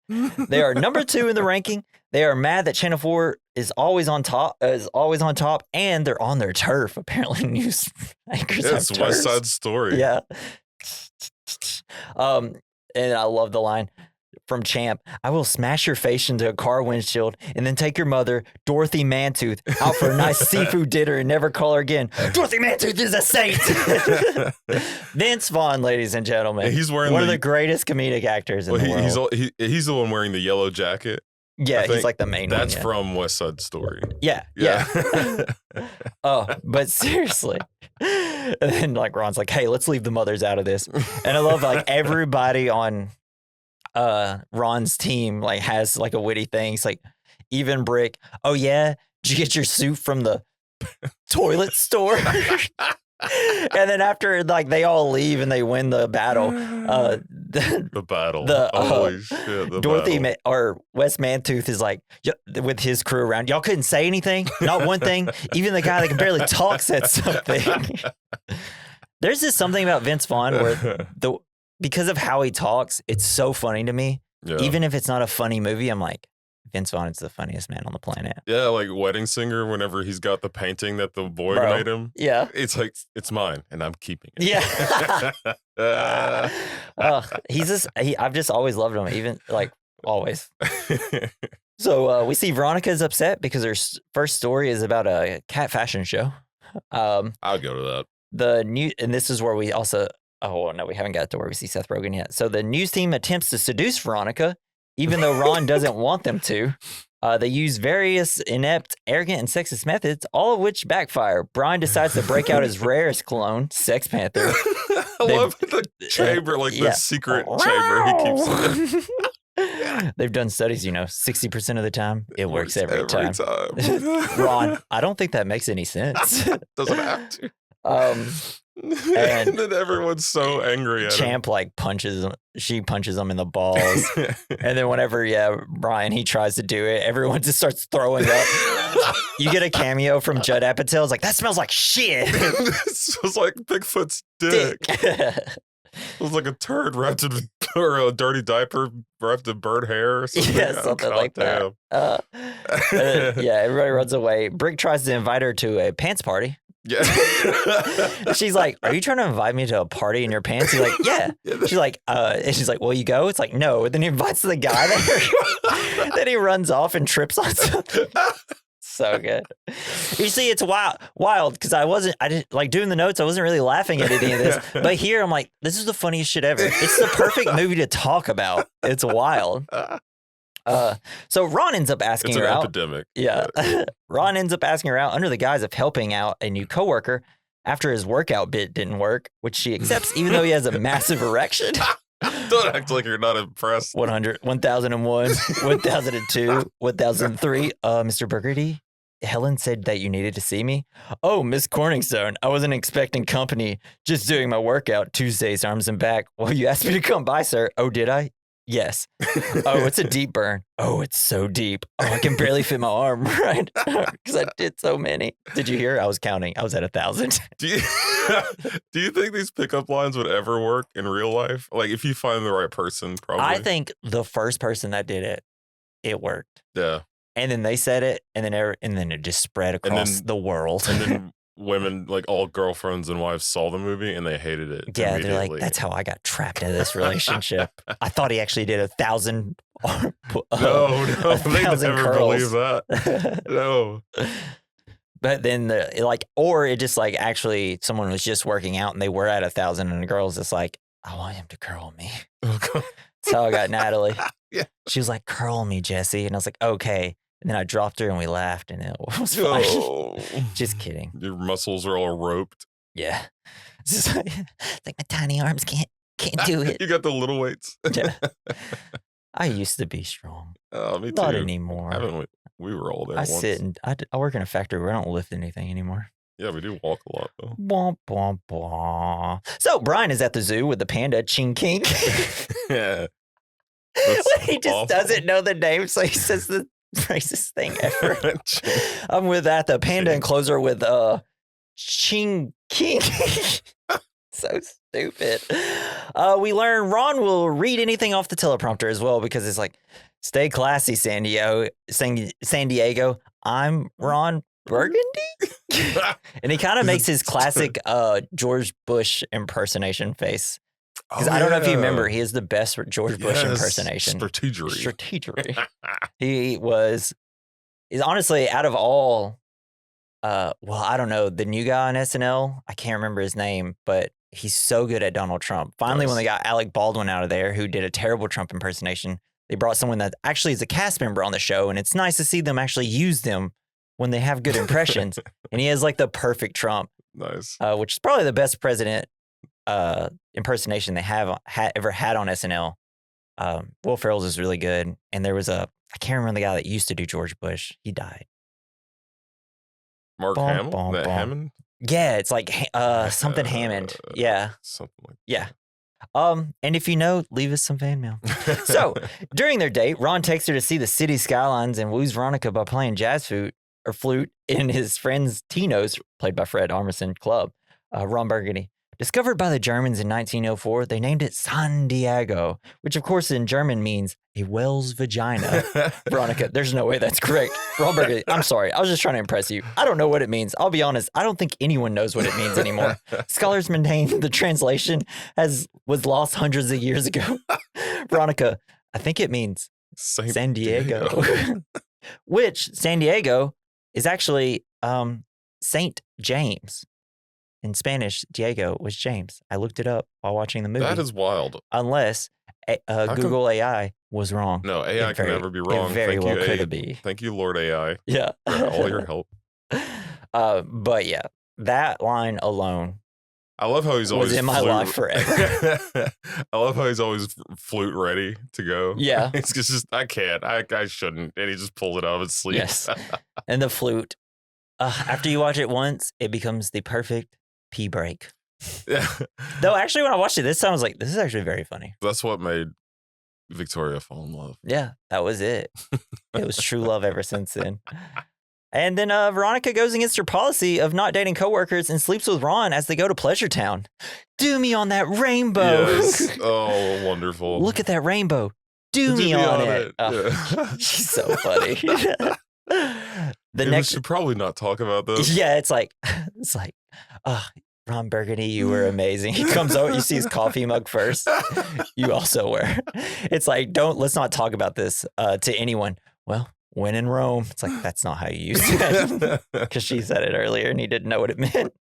They are number 2 in the ranking. They are mad that Channel 4 is always on top, and they're on their turf. Apparently, news anchors have
It's
turfs.
West Side Story.
Yeah. And I love the line from Champ. I will smash your face into a car windshield and then take your mother, Dorothy Mantooth, out for a nice seafood dinner and never call her again. Dorothy Mantooth is a saint. Vince Vaughn, ladies and gentlemen.
He's wearing
one of the greatest comedic actors in the world.
He's the one wearing the yellow jacket.
Yeah, he's like the main one.
That's from West Side Story.
Yeah. Oh, but seriously. And then like Ron's like, hey, let's leave the mothers out of this. And I love like everybody on Ron's team like has like a witty thing. It's like, even Brick, oh yeah, did you get your suit from the toilet store? And then after like they all leave and they win the battle,
the battle,
holy
shit, the
Dorothy
battle.
or Wes Mantooth is like with his crew around. Y'all couldn't say anything, not one thing. Even the guy that can barely talk said something. There's just something about Vince Vaughn where because of how he talks, it's so funny to me. Yeah. Even if it's not a funny movie, I'm like, Vince Vaughn is the funniest man on the planet.
Yeah, like Wedding Singer, whenever he's got the painting that the boy made him.
Yeah.
It's like, it's mine, and I'm keeping it.
Yeah. I've just always loved him, even like always. So we see Veronica's upset because her first story is about a cat fashion show.
I'll go to
that. And this is where we also, oh no, we haven't got to where we see Seth Rogen yet. So the news team attempts to seduce Veronica, even though Ron doesn't want them to. They use various inept, arrogant, and sexist methods, all of which backfire. Brian decides to break out his rarest clone, Sex Panther.
I love the chamber, the secret chamber he keeps in.
They've done studies, 60% of the time, it works every time. Ron, I don't think that makes any sense.
Doesn't have to.
And
then everyone's so angry at
Champ
him.
She punches him in the balls. And then whenever, Brian, he tries to do it, everyone just starts throwing up. You get a cameo from Judd Apatow. It's like, that smells like shit.
It smells like Bigfoot's dick. It was like a turd wrapped in or a dirty diaper wrapped in burnt hair or something.
Yeah, something like that. Yeah, everybody runs away. Brick tries to invite her to a pants party.
Yeah.
She's like, "Are you trying to invite me to a party in your pants?" He's like, "Yeah." She's like, and she's like, "Will you go?" It's like, "No." And then he invites the guy there. Then he runs off and trips on something. So good. You see, it's wild because I didn't like doing the notes. I wasn't really laughing at any of this, but here I'm like, this is the funniest shit ever. It's the perfect movie to talk about. It's wild. So Ron ends up asking her out.
It's an epidemic.
Yeah. Ron ends up asking her out under the guise of helping out a new coworker after his workout bit didn't work, which she accepts even though he has a massive erection.
Don't act like you're not impressed.
100, 1001, 1002, 1003. Mr. Burgundy, Helen said that you needed to see me. Oh, Miss Corningstone, I wasn't expecting company. Just doing my workout Tuesdays, arms and back. Well, you asked me to come by, sir. Oh, did I? Yes. Oh, it's a deep burn. Oh, it's so deep. Oh, I can barely fit my arm right because I did so many. Did you hear? I was counting. I was at 1,000.
Do you think these pickup lines would ever work in real life? Like if you find the right person, probably.
I think the first person that did it worked.
Yeah.
And then they said it, and then it just spread across the world.
And then women, like all girlfriends and wives, saw the movie and they hated it.
Yeah, they're like, that's how I got trapped into this relationship. I thought he actually did 1,000.
No, they never believe that. No.
But then or it just like actually someone was just working out and they were at 1,000 and the girl's just like, I want him to curl me. That's how I got Natalie.
Yeah.
She was like, curl me, Jesse. And I was like, okay. And then I dropped her and we laughed and it was fine. Oh. Just kidding.
Your muscles are all roped.
Yeah. It's just like my tiny arms can't do it.
You got the little weights.
Yeah. I used to be strong.
Oh, me too.
Not anymore.
Haven't we were all there once.
I work in a factory where I don't lift anything anymore.
Yeah, we do walk a lot though.
Blah, blah, blah. So Brian is at the zoo with the panda Ching King.
Yeah.
He just doesn't know the name, so he says the racist thing ever. I'm with that. The panda enclosure with Ching King. So stupid. We learn Ron will read anything off the teleprompter as well because it's like, stay classy, San Diego. I'm Ron Burgundy. And he kind of makes his classic George Bush impersation face. Because I don't know if you remember, he is the best George Bush impersonation. Strategery. He is honestly out of all, I don't know, the new guy on SNL, I can't remember his name, but he's so good at Donald Trump. Finally, when they got Alec Baldwin out of there, who did a terrible Trump impersonation, they brought someone that actually is a cast member on the show, and it's nice to see them actually use them when they have good impressions. And he has like the perfect Trump.
Nice.
Which is probably the best president impersonation they have ever had on SNL. Will Ferrell's is really good. And there was I can't remember the guy that used to do George Bush. He died.
Mark Hamill? Hammond?
Yeah, it's like something Hammond. Yeah.
Something like that.
Yeah. And if you know, leave us some fan mail. So during their date, Ron takes her to see the city skylines and woos Veronica by playing jazz flute in his friend's Tino's, played by Fred Armisen, club. Ron Burgundy. Discovered by the Germans in 1904, they named it San Diego, which of course in German means a whale's vagina. Veronica, there's no way that's correct. Ron Burgundy, I'm sorry. I was just trying to impress you. I don't know what it means. I'll be honest. I don't think anyone knows what it means anymore. Scholars maintain the translation was lost hundreds of years ago. Veronica, I think it means San Diego. Which San Diego is actually Saint James. In Spanish, Diego was James. I looked it up while watching the movie.
That is wild.
Unless Google AI was wrong.
No, AI can never be wrong.
It very well could be.
Thank you, Lord AI.
Yeah.
For all your help.
But yeah, that line alone.
I love how he's always
in my life forever.
I love how he's always flute ready to go.
Yeah.
It's just, I can't. I shouldn't. And he just pulls it out of his sleeve.
Yes. And the flute. After you watch it once, it becomes the perfect pee break.
Yeah.
Though actually when I watched it this time, I was like, this is actually very funny.
That's what made Victoria fall in love.
Yeah, that was it. It was true love ever since then. And then Veronica goes against her policy of not dating coworkers and sleeps with Ron as they go to Pleasure Town. Do me on that rainbow.
Yes. Oh, wonderful.
Look at that rainbow. Do me on it. Oh,
Yeah.
she's so funny.
We should probably not talk about this.
Yeah, it's like, Ron Burgundy, you were amazing. He comes over, you see his coffee mug first. You also were. It's like, let's not talk about this to anyone. Well, when in Rome, it's like, that's not how you use it. Because she said it earlier and he didn't know what it meant.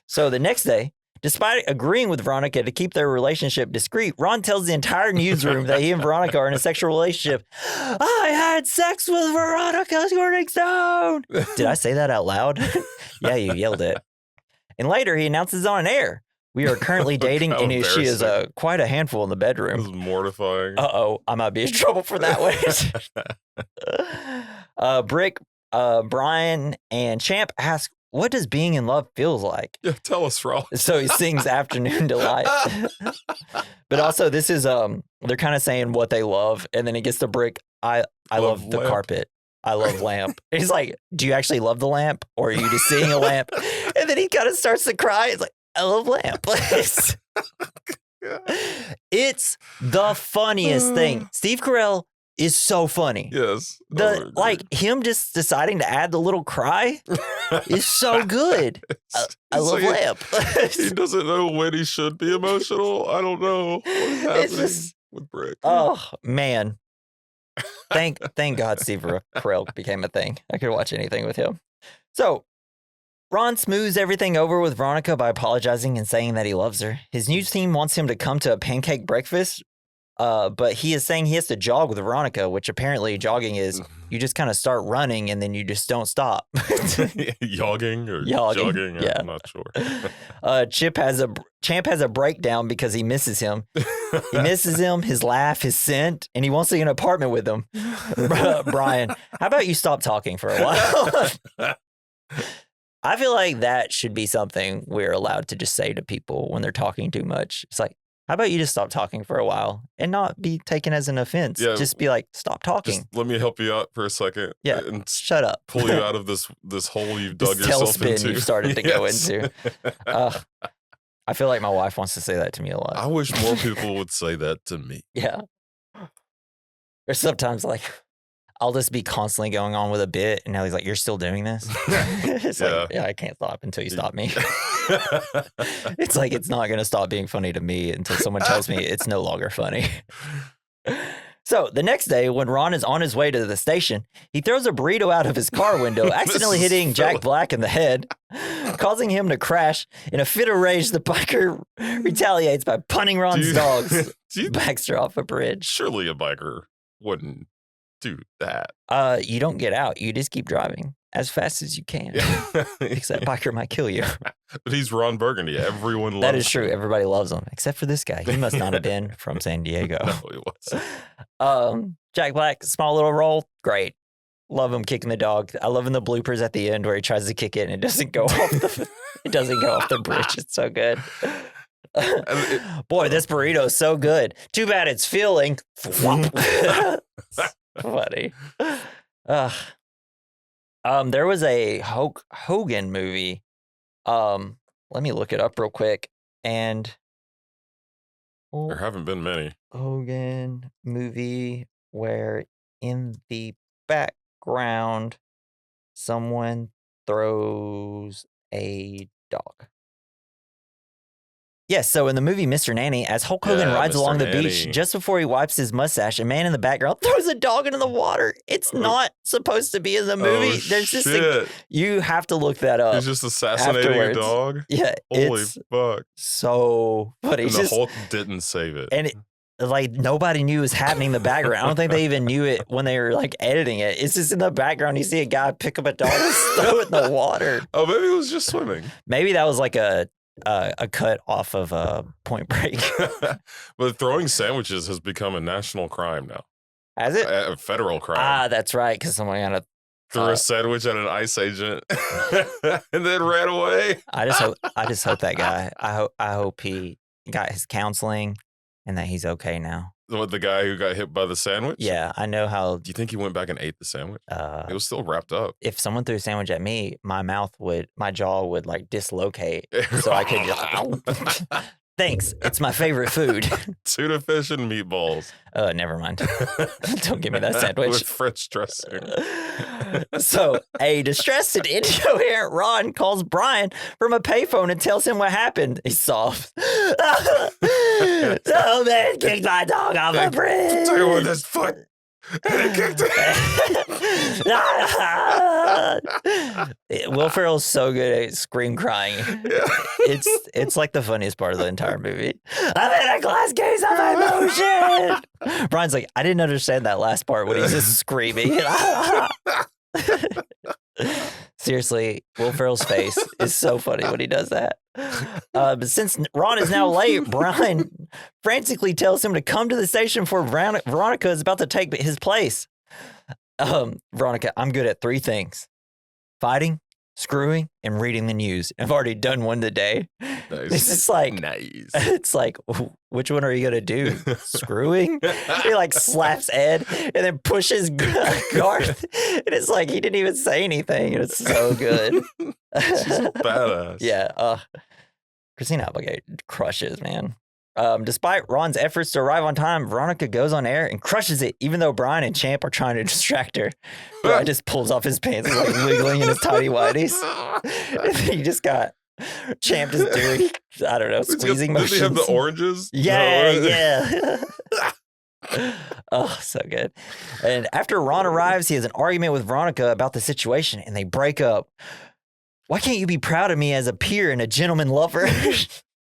So the next day, despite agreeing with Veronica to keep their relationship discreet, Ron tells the entire newsroom that he and Veronica are in a sexual relationship. I had sex with Veronica Stone. Did I say that out loud? Yeah, you yelled it. And later, he announces on air, we are currently dating, and she is quite a handful in the bedroom.
This is mortifying.
Uh-oh, I might be in trouble for that one. Brick, Brian, and Champ ask, what does being in love feels like?
Yeah, tell us, Ross.
So he sings Afternoon Delight. But also, this is, they're kind of saying what they love, and then he gets to Brick, I love the
lamp.
carpet. I love lamp. He's like, do you actually love the lamp? Or are you just seeing a lamp? And then he kind of starts to cry. It's like, I love lamp. It's the funniest thing. Steve Carell is so funny.
Yes.
Him just deciding to add the little cry is so good. I love lamp.
He doesn't know when he should be emotional. I don't know what's happening with Brick.
Oh, man. Thank God Steve Carell became a thing. I could watch anything with him. So Ron smooths everything over with Veronica by apologizing and saying that he loves her. His news team wants him to come to a pancake breakfast, but he is saying he has to jog with Veronica, which apparently jogging is you just kind of start running and then you just don't stop.
Jogging or jogging?
Yeah.
I'm not sure.
Champ has a breakdown because he misses him. He misses him, his laugh, his scent, and he wants to get an apartment with him. Brian, how about you stop talking for a while? I feel like that should be something we're allowed to just say to people when they're talking too much. It's like, how about you just stop talking for a while and not be taken as an offense? Yeah, just be like, stop talking.
Just let me help you out for a second.
Yeah, and shut up.
Pull you out of this hole you've dug yourself into.
You've started to go into. I feel like my wife wants to say that to me a lot.
I wish more people would say that to me.
Yeah. Or sometimes like, I'll just be constantly going on with a bit, and now he's like, "You're still doing this?" It's like, yeah, I can't stop until you stop me. It's like it's not going to stop being funny to me until someone tells me it's no longer funny. So the next day, when Ron is on his way to the station, he throws a burrito out of his car window, accidentally hitting Jack Black in the head, causing him to crash. In a fit of rage, the biker retaliates by punting Ron's dogs, Baxter off a bridge.
Surely a biker wouldn't do that.
You don't get out. You just keep driving as fast as you can. Because that biker might kill you.
But he's Ron Burgundy. Everyone loves him.
That is true. Everybody loves him. Except for this guy. He must not have been from San Diego.
No, he wasn't.
Jack Black, small little role. Great. Love him kicking the dog. I love in the bloopers at the end where he tries to kick it and it doesn't go off the bridge. It's so good. Boy, this burrito is so good. Too bad it's filling. Funny. There was a Hogan movie. Let me look it up real quick. And
there haven't been many.
Hogan movie where in the background someone throws a dog. Yes, so in the movie Mr. Nanny, as Hulk Hogan rides along the beach, just before he wipes his mustache, a man in the background throws a dog into the water. It's not supposed to be in the movie. There's just you have to look that up.
He's just assassinating a dog?
Yeah.
Holy fuck.
So funny.
And the Hulk didn't save it.
And like nobody knew it was happening in the background. I don't think they even knew it when they were like editing it. It's just in the background. You see a guy pick up a dog and throw it in the water.
Oh, maybe it was just swimming.
Maybe that was like a cut off of Point Break.
But throwing sandwiches has become a national crime now.
Has it?
A federal crime.
Ah, that's right. Because someone had
threw a sandwich at an ICE agent and then ran away.
I just hope that guy. I hope he got his counseling and that he's okay now.
What, the guy who got hit by the sandwich?
Yeah, I know how.
Do you think he went back and ate the sandwich? It was still wrapped up.
If someone threw a sandwich at me, my jaw would like dislocate, so I could just. Thanks, it's my favorite food.
Tuna fish and meatballs.
Never mind. Don't give me that sandwich.
With French dressing.
So, a distressed and incoherent Ron calls Brian from a payphone and tells him what happened. He's soft. Oh, man kicked my dog off a bridge.
Tell you with his foot. And it kicked
it. Will Ferrell's so good at scream crying.
Yeah.
It's like the funniest part of the entire movie. I'm in a glass case of emotion. Brian's like, I didn't understand that last part when he's just screaming. Seriously, Will Ferrell's face is so funny when he does that. But since Ron is now late, Brian frantically tells him to come to the station before Veronica is about to take his place. Veronica, I'm good at 3 things: fighting, screwing, and reading the news. I've already done one today.
Nice.
It's just like,
nice.
It's like, which one are you going to do? Screwing? He like slaps Ed and then pushes Garth. And it's like, he didn't even say anything. And it's so good.
She's badass.
Yeah. Christina Applegate crushes, man. Despite Ron's efforts to arrive on time, Veronica goes on air and crushes it, even though Brian and Champ are trying to distract her. Brian just pulls off his pants and like wiggling in his tighty whiteys. And then you just got Champ just doing, I don't know, squeezing motions.
Does he have the oranges?
Yeah, yeah. Oh, so good. And after Ron arrives, he has an argument with Veronica about the situation, and they break up. Why can't you be proud of me as a peer and a gentleman lover?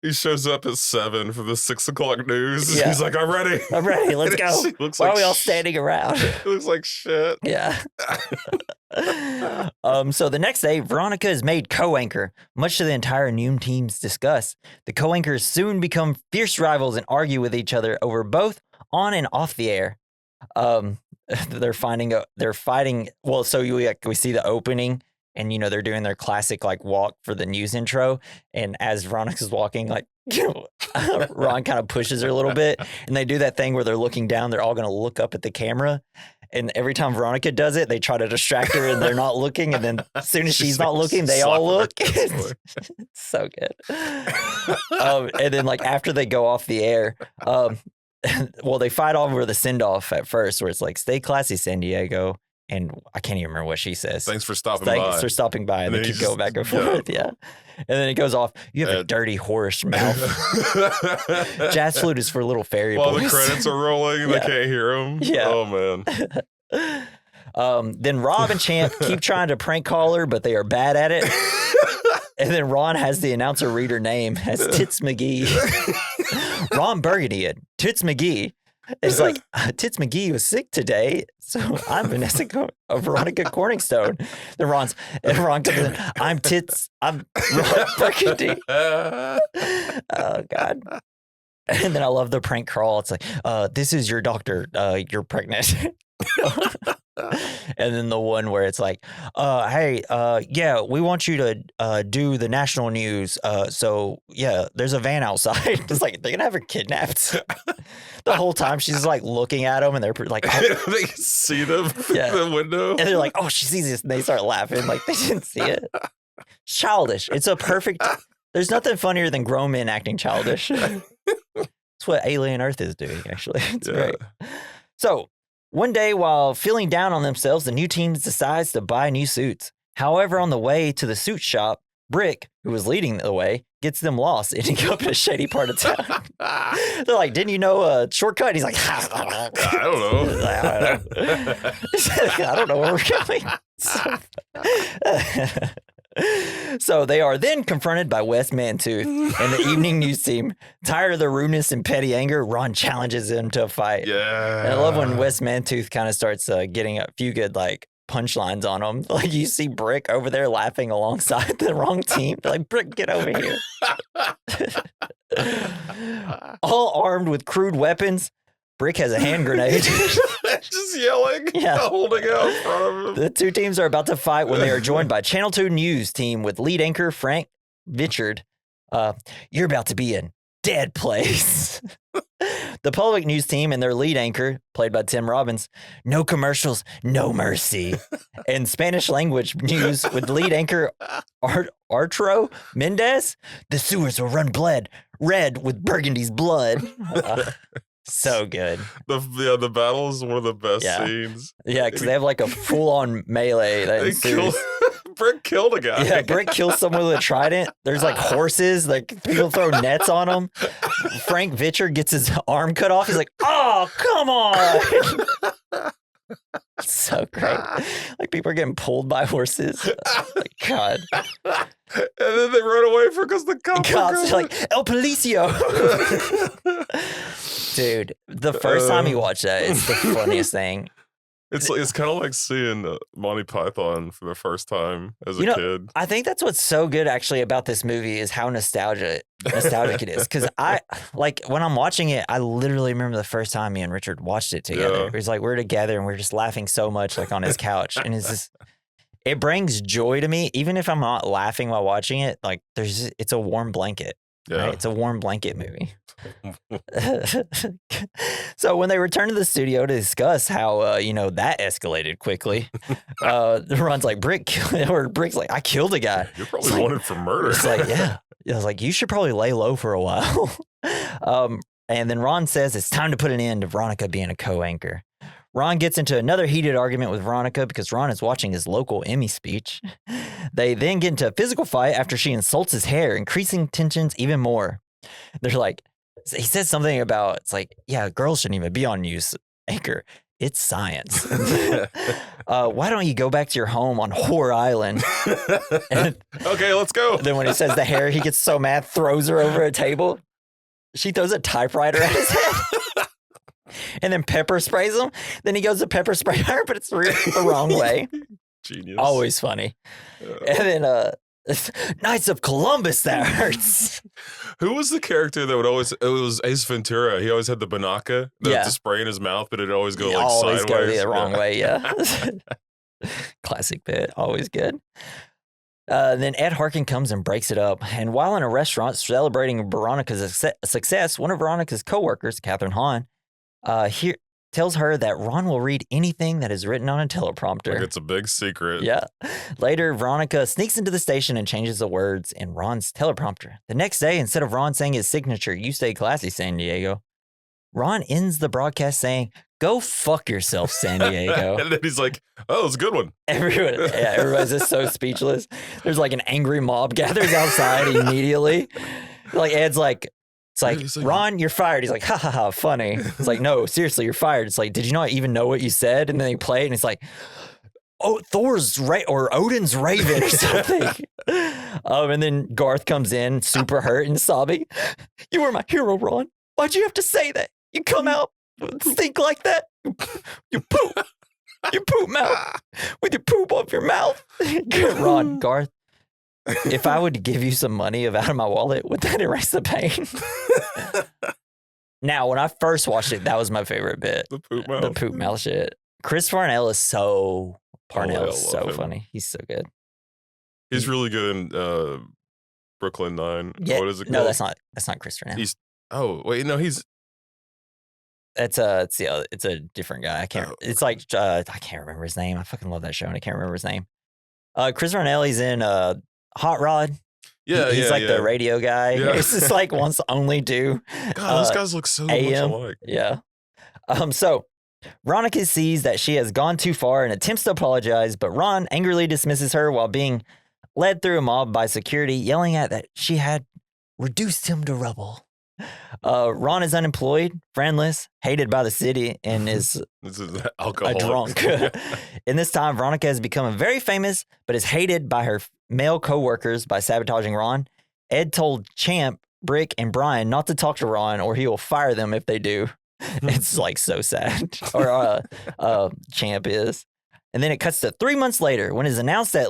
He shows up at 7 for the 6 o'clock news.
Yeah.
He's like, I'm ready.
I'm ready. Let's go. Why are we all standing around?
It looks like shit.
Yeah. So the next day, Veronica is made co-anchor, much to the entire noon team's disgust. The co-anchors soon become fierce rivals and argue with each other over both on and off the air. They're fighting. Well, so we see the opening. And, you know, they're doing their classic, like, walk for the news intro. And as Veronica's walking, like, Ron kind of pushes her a little bit. And they do that thing where they're looking down. They're all going to look up at the camera. And every time Veronica does it, they try to distract her and they're not looking. And then as soon as she's not looking, they all look. It's so good. And then, like, after they go off the air, well, they fight over the send-off at first where it's like, stay classy, San Diego. And I can't even remember what she says.
Thanks for stopping by.
Thanks for stopping by. And they keep going back and forth. Yeah. And then it goes off. You have a dirty horse mouth. Jazz flute is for little fairy boys.
While the credits are rolling, they can't hear them.
Yeah.
Oh,
man. Then Rob and Champ keep trying to prank call her, but they are bad at it. And then Ron has the announcer read her name as Tits McGee. Ron Burgundy and Tits McGee. It's like, Tits McGee was sick today, so I'm Veronica Corningstone. Then Ron comes in, I'm Ron Burgundy. Oh, God. And then I love the prank crawl. It's like, this is your doctor. You're pregnant. And then the one where it's like, hey, yeah, we want you to do the national news. So, yeah, there's a van outside. It's like, they're going to have her kidnapped. The whole time she's like looking at them and they're like, oh.
They see them through the window.
And they're like, oh, she sees this. And they start laughing like they didn't see it. Childish. It's a perfect. There's nothing funnier than grown men acting childish. It's what Alien Earth is doing, actually. It's great. So one day, while feeling down on themselves, the new team decides to buy new suits. However, on the way to the suit shop, Brick, who was leading the way, gets them lost, ending up in a shady part of town. They're like, didn't you know a shortcut? He's like,
I don't know.
I don't know where we're going. So they are then confronted by Wes Mantooth and the evening news team. Tired of their rudeness and petty anger, Ron challenges them to a fight.
Yeah.
And I love when Wes Mantooth kind of starts getting a few good like punchlines on them. Like you see Brick over there laughing alongside the wrong team. They're like, Brick, get over here. All armed with crude weapons, Brick has a hand grenade.
Just yelling, holding it out in front of him.
The two teams are about to fight when they are joined by Channel 2 News team with lead anchor Frank Vichard. You're about to be in dead place. The public news team and their lead anchor, played by Tim Robbins, no commercials, no mercy. And Spanish language news with lead anchor Arturo Mendez, the sewers will run red with Burgundy's blood. So good.
The battle is one of the best scenes.
Yeah, because they have like a full-on melee.
Brick killed a guy.
Yeah, Brick kills someone with a trident. There's like horses, like people throw nets on him. Frank Vitcher gets his arm cut off. He's like, oh, come on. It's so great. Like people are getting pulled by horses. Like, God.
And then they run away because the cops
are like, El Policio. Dude, the first time you watch that, it's the funniest thing.
It's kind of like seeing Monty Python for the first time as a kid.
I think that's what's so good actually about this movie is how nostalgic it is. Because when I'm watching it, I literally remember the first time me and Richard watched it together.
Yeah.
It was like we're together and we're just laughing so much like on his couch. And it brings joy to me, even if I'm not laughing while watching it. Like it's a warm blanket. Yeah. Right? It's a warm blanket movie. So when they return to the studio to discuss how that escalated quickly, Ron's like, Brick's like, I killed a guy.
You're probably wanted for murder.
It's like, yeah. I was like, you should probably lay low for a while. And then Ron says it's time to put an end to Veronica being a co-anchor. Ron gets into another heated argument with Veronica because Ron is watching his local Emmy speech. They then get into a physical fight after she insults his hair, increasing tensions even more. They're like, he says something about, it's like, yeah, girls shouldn't even be on news anchor. It's science. Why don't you go back to your home on Whore Island?
Okay, let's go.
Then when he says the hair, he gets so mad, throws her over a table. She throws a typewriter at his head. And then pepper sprays him. Then he goes to pepper spray her, but it's the wrong way.
Genius.
Always funny. And then Knights of Columbus, that hurts.
Who was the character that would always, it was Ace Ventura. He always had the banaka, the spray in his mouth, but it'd always go like
always
sideways.
Always go the wrong way, yeah. Classic bit, always good. Then Ed Harkin comes and breaks it up. And while in a restaurant celebrating Veronica's success, one of Veronica's coworkers, Catherine Hahn, tells her that Ron will read anything that is written on a teleprompter.
Like it's a big secret.
Yeah. Later, Veronica sneaks into the station and changes the words in Ron's teleprompter. The next day, instead of Ron saying his signature, "You stay classy, San Diego," Ron ends the broadcast saying, "Go fuck yourself, San Diego."
And then he's like, "Oh, it's a good one."
Everybody's just so speechless. There's like an angry mob gathers outside immediately. Like Ed's like, it's like, Ron, you're fired. He's like, ha ha ha, funny. It's like, no, seriously, you're fired. It's like, did you not even know what you said? And then they play it and it's like, oh, Thor's or Odin's raven or something. And then Garth comes in, super hurt and sobbing. "You were my hero, Ron. Why'd you have to say that? You come out, stink like that. You poop. You poop mouth with your poop off your mouth." Ron, Garth, if I would give you some money out of my wallet, would that erase the pain? Now, when I first watched it, that was my favorite bit.
The poop mouth.
The poop mouth shit. Chris Parnell is so
him.
Funny. He's so good.
He's really good in Brooklyn Nine.
Yeah,
what is it called?
No, that's not Chris Parnell.
He's
it's a different guy. I can't. It's like I can't remember his name. I fucking love that show, and I can't remember his name. Chris Parnell. He's in Hot Rod.
Yeah,
he's like the radio guy.
Yeah.
He's just like wants to only do.
God, those guys look so much alike.
Yeah. So Veronica sees that she has gone too far and attempts to apologize, but Ron angrily dismisses her while being led through a mob by security, yelling at that she had reduced him to rubble. Ron is unemployed, friendless, hated by the city, and is
alcoholic.
A drunk. In this time, Veronica has become very famous, but is hated by her male co-workers by sabotaging Ron. Ed told Champ, Brick, and Brian not to talk to Ron or he will fire them if they do. It's like so sad. Or Champ is. And then it cuts to 3 months later when it is announced that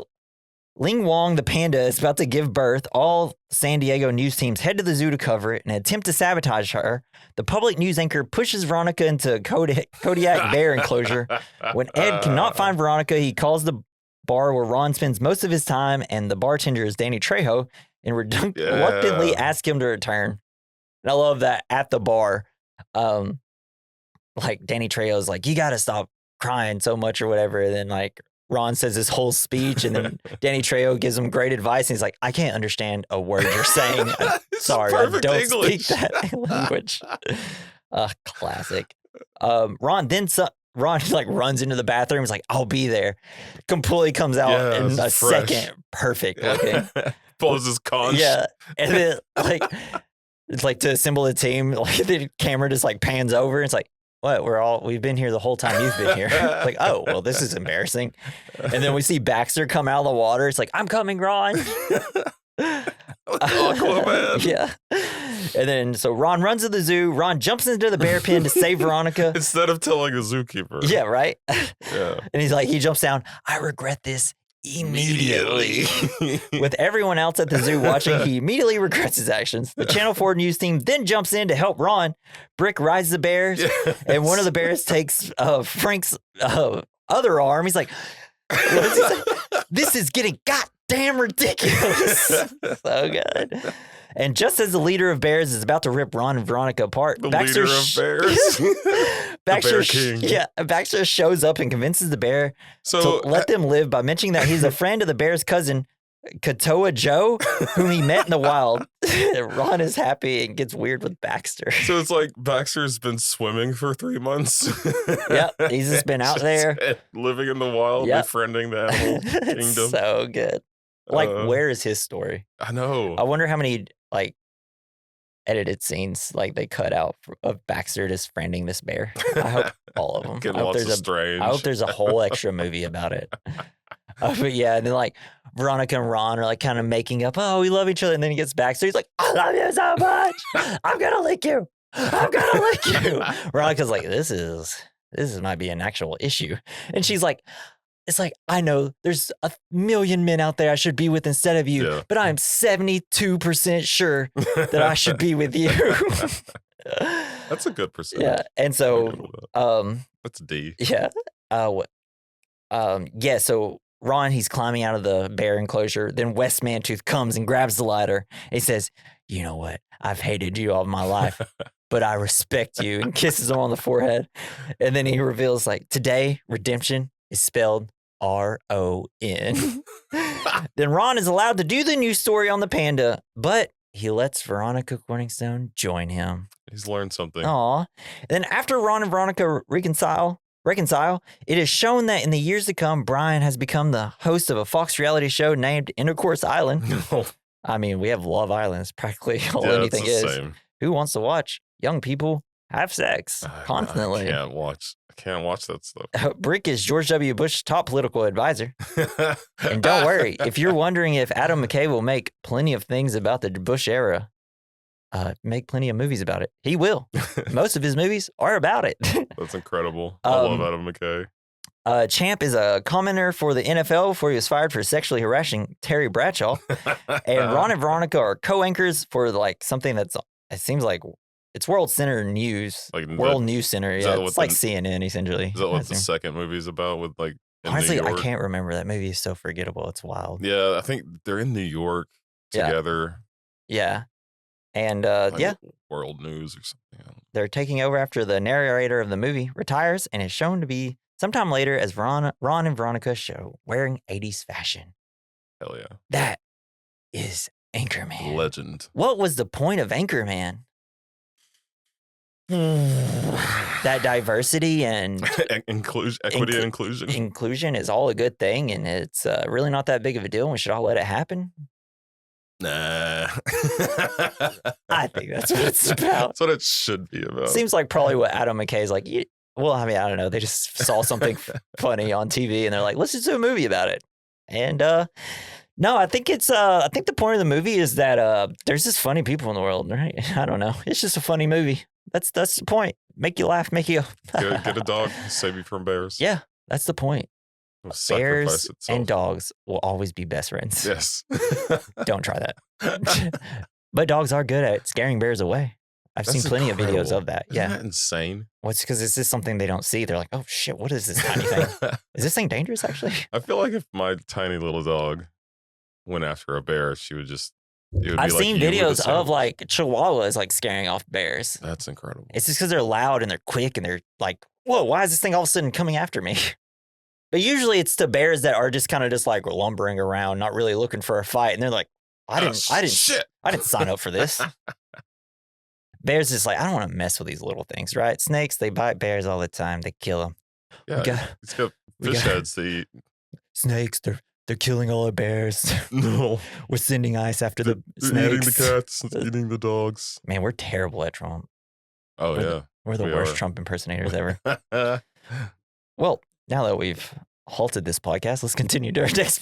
Ling Wong, the panda, is about to give birth. All San Diego news teams head to the zoo to cover it and attempt to sabotage her. The public news anchor pushes Veronica into a Kodiak bear enclosure. When Ed cannot find Veronica, he calls the bar where Ron spends most of his time, and the bartender is Danny Trejo, and reluctantly asks him to return. And I love that at the bar, like Danny Trejo's like, you got to stop crying so much or whatever. And then like Ron says his whole speech and then Danny Trejo gives him great advice. And he's like, I can't understand a word you're saying. Sorry, I don't speak that language. Classic. Ron like runs into the bathroom. He's like, I'll be there. Completely comes out in a second. Perfect looking.
Pulls his conch.
Yeah. And then like, it's like to assemble the team, like the camera just like pans over. And it's like, what? We've been here the whole time you've been here. Like, oh, well, this is embarrassing. And then we see Baxter come out of the water. It's like, I'm coming, Ron.
Aquaman.
Yeah. And then so Ron runs to the zoo. Ron jumps into the bear pen to save Veronica.
Instead of telling the zookeeper.
Yeah, right?
Yeah.
And he's like, he jumps down. I regret this immediately. With everyone else at the zoo watching, he immediately regrets his actions. The Channel 4 news team then jumps in to help Ron. Brick rides the bears, and one of the bears takes Frank's other arm. He's like, what does he say? This is getting goddamn ridiculous. So good. And just as the leader of bears is about to rip Ron and Veronica apart,
Leader of bears.
Baxter shows up and convinces the bear to let them live by mentioning that he's a friend of the bear's cousin, Katoa Joe, whom he met in the wild. Ron is happy and gets weird with Baxter.
So it's like Baxter's been swimming for 3 months.
Yep, he's just been out there.
Living in the wild, befriending the animal kingdom.
So good. Like, where is his story?
I know.
I wonder how many, like, edited scenes like they cut out of Baxter just friending this bear. I hope all of them.
I
hope there's a whole extra movie about it. But yeah, and then like Veronica and Ron are like kind of making up, oh, we love each other. And then he gets Baxter. He's like, I love you so much. I'm going to lick you. I'm going to lick you. Veronica's like, this might be an actual issue. And she's like, it's like, I know there's 1 million men out there I should be with instead of you, but I'm 72% sure that I should be with you.
That's a good percentage.
Yeah. And so,
that's D.
Yeah. So Ron, he's climbing out of the bear enclosure. Then Wes Mantooth comes and grabs the ladder. He says, you know what? I've hated you all my life, but I respect you, and kisses him on the forehead. And then he reveals, like, today, redemption is spelled R-O-N. Then Ron is allowed to do the news story on the panda, but he lets Veronica Corningstone join him.
He's learned something.
Aw. Then after Ron and Veronica reconcile, it is shown that in the years to come, Brian has become the host of a Fox reality show named Intercourse Island. I mean, we have Love Island. It's practically all anything is.
Same.
Who wants to watch young people have sex constantly?
I can't watch that stuff.
Brick is George W. Bush's top political advisor. And don't worry, if you're wondering if Adam McKay will make plenty of things about the Bush era, make plenty of movies about it. He will. Most of his movies are about it.
That's incredible. I love Adam McKay.
Champ is a commenter for the NFL before he was fired for sexually harassing Terry Bradshaw. And Ron and Veronica are co-anchors for like something it seems like it's World Center News. Like World News Center. Yeah, it's like CNN essentially.
Is that what the second movie is about with like
honestly, I can't remember. That movie is so forgettable. It's wild.
Yeah, I think they're in New York together.
Yeah. And
World News or something.
They're taking over after the narrator of the movie retires and is shown to be sometime later as Ron and Veronica show wearing 80s fashion.
Hell yeah.
That is Anchorman.
Legend.
What was the point of Anchorman? That diversity and
inclusion, equity and inclusion.
Inclusion is all a good thing, and it's really not that big of a deal. We should all let it happen.
Nah.
I think that's what it's about.
That's what it should be about.
Seems like probably what Adam McKay is like. Well, I mean, I don't know. They just saw something funny on TV, and they're like, let's just do a movie about it. And no, I think it's I think the point of the movie is that there's just funny people in the world, right? I don't know. It's just a funny movie. That's the point. Make you laugh, make you
get a dog, save you from bears.
Yeah, that's the point. Bears and dogs will always be best friends.
Yes.
Don't try that. But dogs are good at scaring bears away. I've seen plenty of videos of that.
Isn't that insane?
Well, it's because it's just something they don't see. They're like, oh shit, what is this tiny thing? Is this thing dangerous actually?
I feel like if my tiny little dog went after a bear, she would just
I've
like
seen
you with a
videos of
sandwich.
like chihuahuas like scaring off bears.
That's incredible.
It's just because they're loud and they're quick and they're like, whoa, why is this thing all of a sudden coming after me? But usually it's the bears that are just kind of just like lumbering around, not really looking for a fight. And they're like, I didn't sign up for this. Bears just like, I don't want to mess with these little things, right? Snakes, they bite bears all the time. They kill them.
Yeah, it's got fish heads to eat.
Snakes, they're killing all our bears.
No.
We're sending ice after the
They're
snakes.
eating the cats, eating the dogs.
Man, we're terrible at Trump.
Oh,
We're the worst Trump impersonators ever. Well, now that we've halted this podcast, let's continue to our next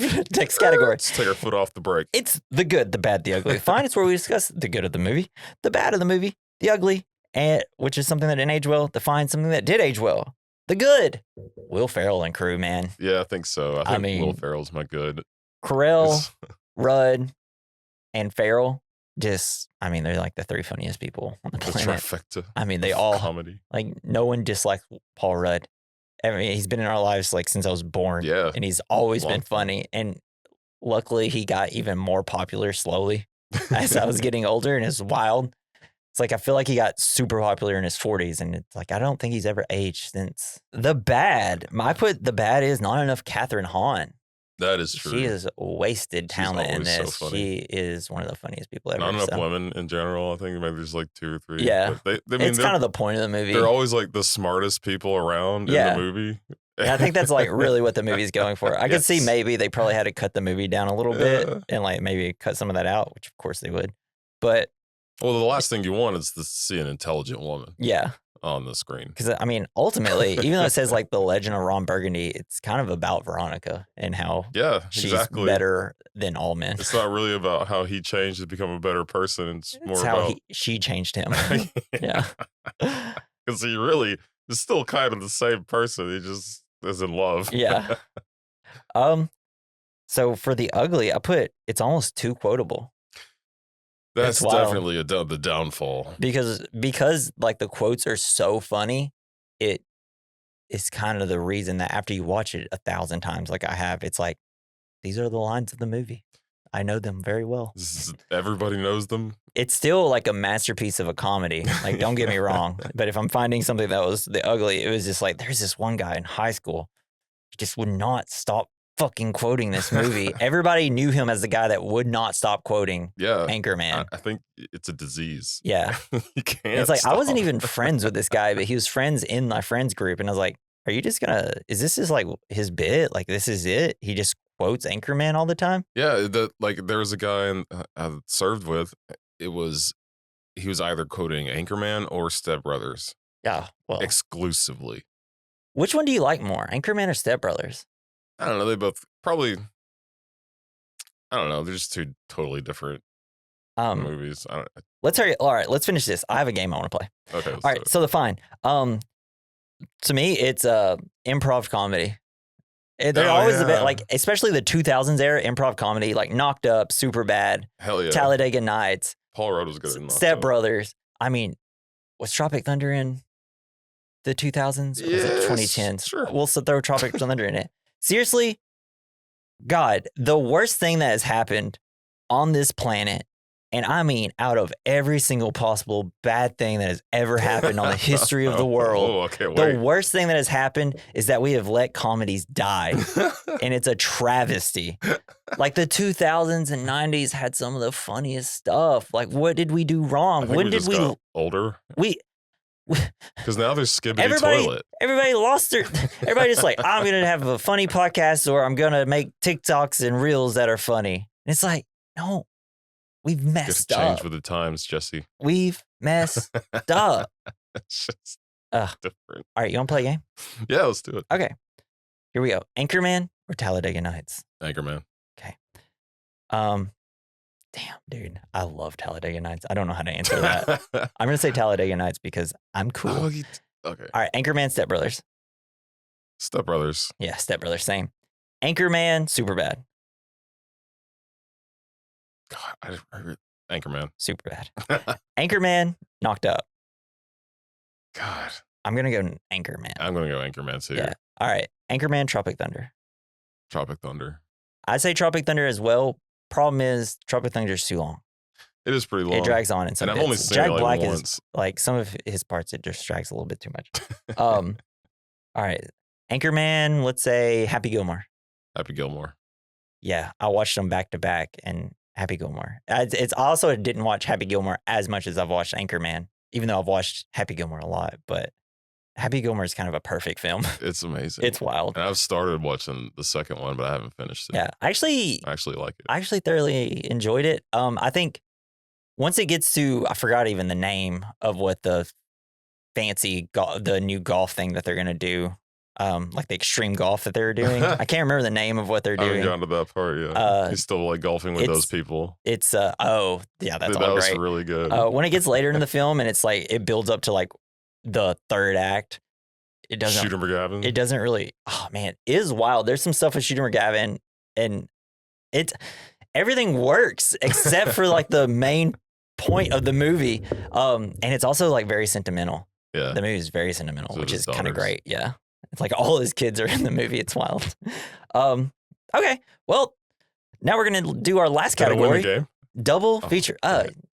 category.
Let's take our foot off the brake.
It's the good, the bad, the ugly. Fine, it's where we discuss the good of the movie, the bad of the movie, the ugly, and which is something that didn't age well, define something that did age well. The good, Will Ferrell and crew, man.
Yeah, I think so. I think Will Ferrell's my good.
Carell, Rudd, and Ferrell, they're like the three funniest people on the planet.
Trifecta.
They all
comedy.
Like no one dislikes Paul Rudd. He's been in our lives like since I was born.
Yeah.
And he's always been funny. And luckily he got even more popular slowly as I was getting older, and it's wild. It's like I feel like he got super popular in his 40s, and it's like I don't think he's ever aged since. The bad. I put the bad is not enough Catherine Hahn.
That is true.
She is wasted talent in this.
So
she is one of the funniest people ever.
Not enough women in general. I think maybe there's like 2 or 3.
Yeah.
But
it's kind of the point of the movie.
They're always like the smartest people around in the movie.
I think that's like really what the movie's going for. I could see maybe they probably had to cut the movie down a little bit and like maybe cut some of that out, which of course they would. But
well, the last thing you want is to see an intelligent woman.
Yeah.
On the screen.
Because ultimately, even though it says like the legend of Ron Burgundy, it's kind of about Veronica and how she's better than all men.
It's not really about how he changed to become a better person. It's more
how
about
she changed him. Yeah.
Because he really is still kind of the same person. He just is in love.
Yeah. So for the ugly, I put it's almost too quotable.
That's definitely the downfall.
Because like the quotes are so funny, it is kind of the reason that after you watch it 1,000 times, like I have, it's like, these are the lines of the movie. I know them very well.
Everybody knows them.
It's still like a masterpiece of a comedy. Like, don't get me wrong. But if I'm finding something that was the ugly, it was just like, there's this one guy in high school who just would not stop fucking quoting this movie. Everybody knew him as the guy that would not stop quoting Anchorman.
I think it's a disease.
Yeah.
You can't.
It's like, I wasn't even friends with this guy, but he was friends in my friends group. And I was like, are you just is this just like his bit? Like, this is it? He just quotes Anchorman all the time?
Yeah. There was a guy I served with. He was either quoting Anchorman or Step Brothers.
Yeah. Well,
exclusively.
Which one do you like more, Anchorman or Step Brothers?
I don't know. They both probably. I don't know. They're just 2 totally different movies.
Let's hurry. All right, let's finish this. I have a game I want to play.
Okay.
All right. So the fine. To me, it's improv comedy. They're always a bit like, especially the 2000s era improv comedy, like Knocked Up, Superbad,
hell yeah,
Talladega Nights.
Paul Rudd was good in
Step Brothers. Was Tropic Thunder in the 2000s? Or was it 2010s?
Sure.
We'll throw Tropic Thunder in it. Seriously, God, the worst thing that has happened on this planet, and out of every single possible bad thing that has ever happened on the history of the world, the worst thing that has happened is that we have let comedies die, and it's a travesty. Like the 2000s and 90s had some of the funniest stuff. Like, what did we do wrong?
When did we got older? Because now there's Skibbity Toilet.
Everybody lost their. Everybody just like, I'm gonna have a funny podcast, or I'm gonna make TikToks and reels that are funny. And it's like, no, we've messed up.
Change with the times, Jesse.
We've messed up.
It's just different.
All right, you want to play a game?
Yeah, let's do it.
Okay, here we go. Anchorman or Talladega Nights?
Anchorman.
Okay. Damn, dude, I love Talladega Nights. I don't know how to answer that. I'm going to say Talladega Nights because I'm cool.
Okay.
All right, Anchorman, Step Brothers.
Step Brothers.
Yeah, Step Brothers, same. Anchorman, Superbad.
God, Anchorman.
Superbad. Anchorman, Knocked Up.
God.
I'm going to go Anchorman.
I'm going to go Anchorman too.
Yeah. All right, Anchorman, Tropic Thunder.
Tropic Thunder.
I'd say Tropic Thunder as well. Problem is, Tropic Thunder is too long.
It is pretty long.
It drags on in some
and I've
bits.
only seen
Jack
it like
Black
once.
is like some of his parts. It just drags a little bit too much. All right, Anchorman. Let's say Happy Gilmore.
Happy Gilmore.
Yeah, I watched them back to back, and Happy Gilmore. It's also I didn't watch Happy Gilmore as much as I've watched Anchorman, even though I've watched Happy Gilmore a lot. But Happy Gilmore is kind of a perfect film.
It's amazing.
It's wild.
And I've started watching the second one, but I haven't finished it.
Yeah,
I actually like it.
I actually thoroughly enjoyed it. I think once it gets to, I forgot even the name of what the fancy the new golf thing that they're gonna do. Like the extreme golf that they're doing. I can't remember the name of what they're doing.
I haven't gotten to that part yet. He's still like golfing with those people.
It's that's all great.
That was really good.
When it gets later in the film and it's like it builds up to like the third act, it doesn't.
Shooter McGavin.
It doesn't really. Oh man, it is wild. There's some stuff with Shooter McGavin, and everything works except for like the main point of the movie. And it's also like very sentimental.
Yeah,
the movie is very sentimental,
so
which is kind of great. Yeah. It's like all his kids are in the movie. It's wild. Okay. Well, now we're going to do our last category.
Game?
Double feature.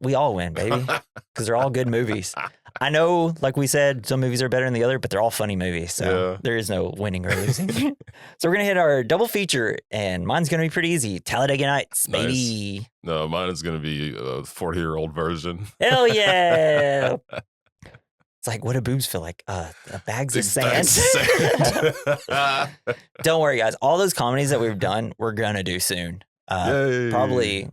We all win, baby. Because they're all good movies. I know, like we said, some movies are better than the other, but they're all funny movies. So there is no winning or losing. So we're going to hit our double feature, and mine's going to be pretty easy. Talladega Nights, baby.
Nice. No, mine is going to be a 40-year-old version.
Hell yeah. It's like, what do boobs feel like? Bags of sand. Don't worry, guys. All those comedies that we've done, we're going to do soon. Probably,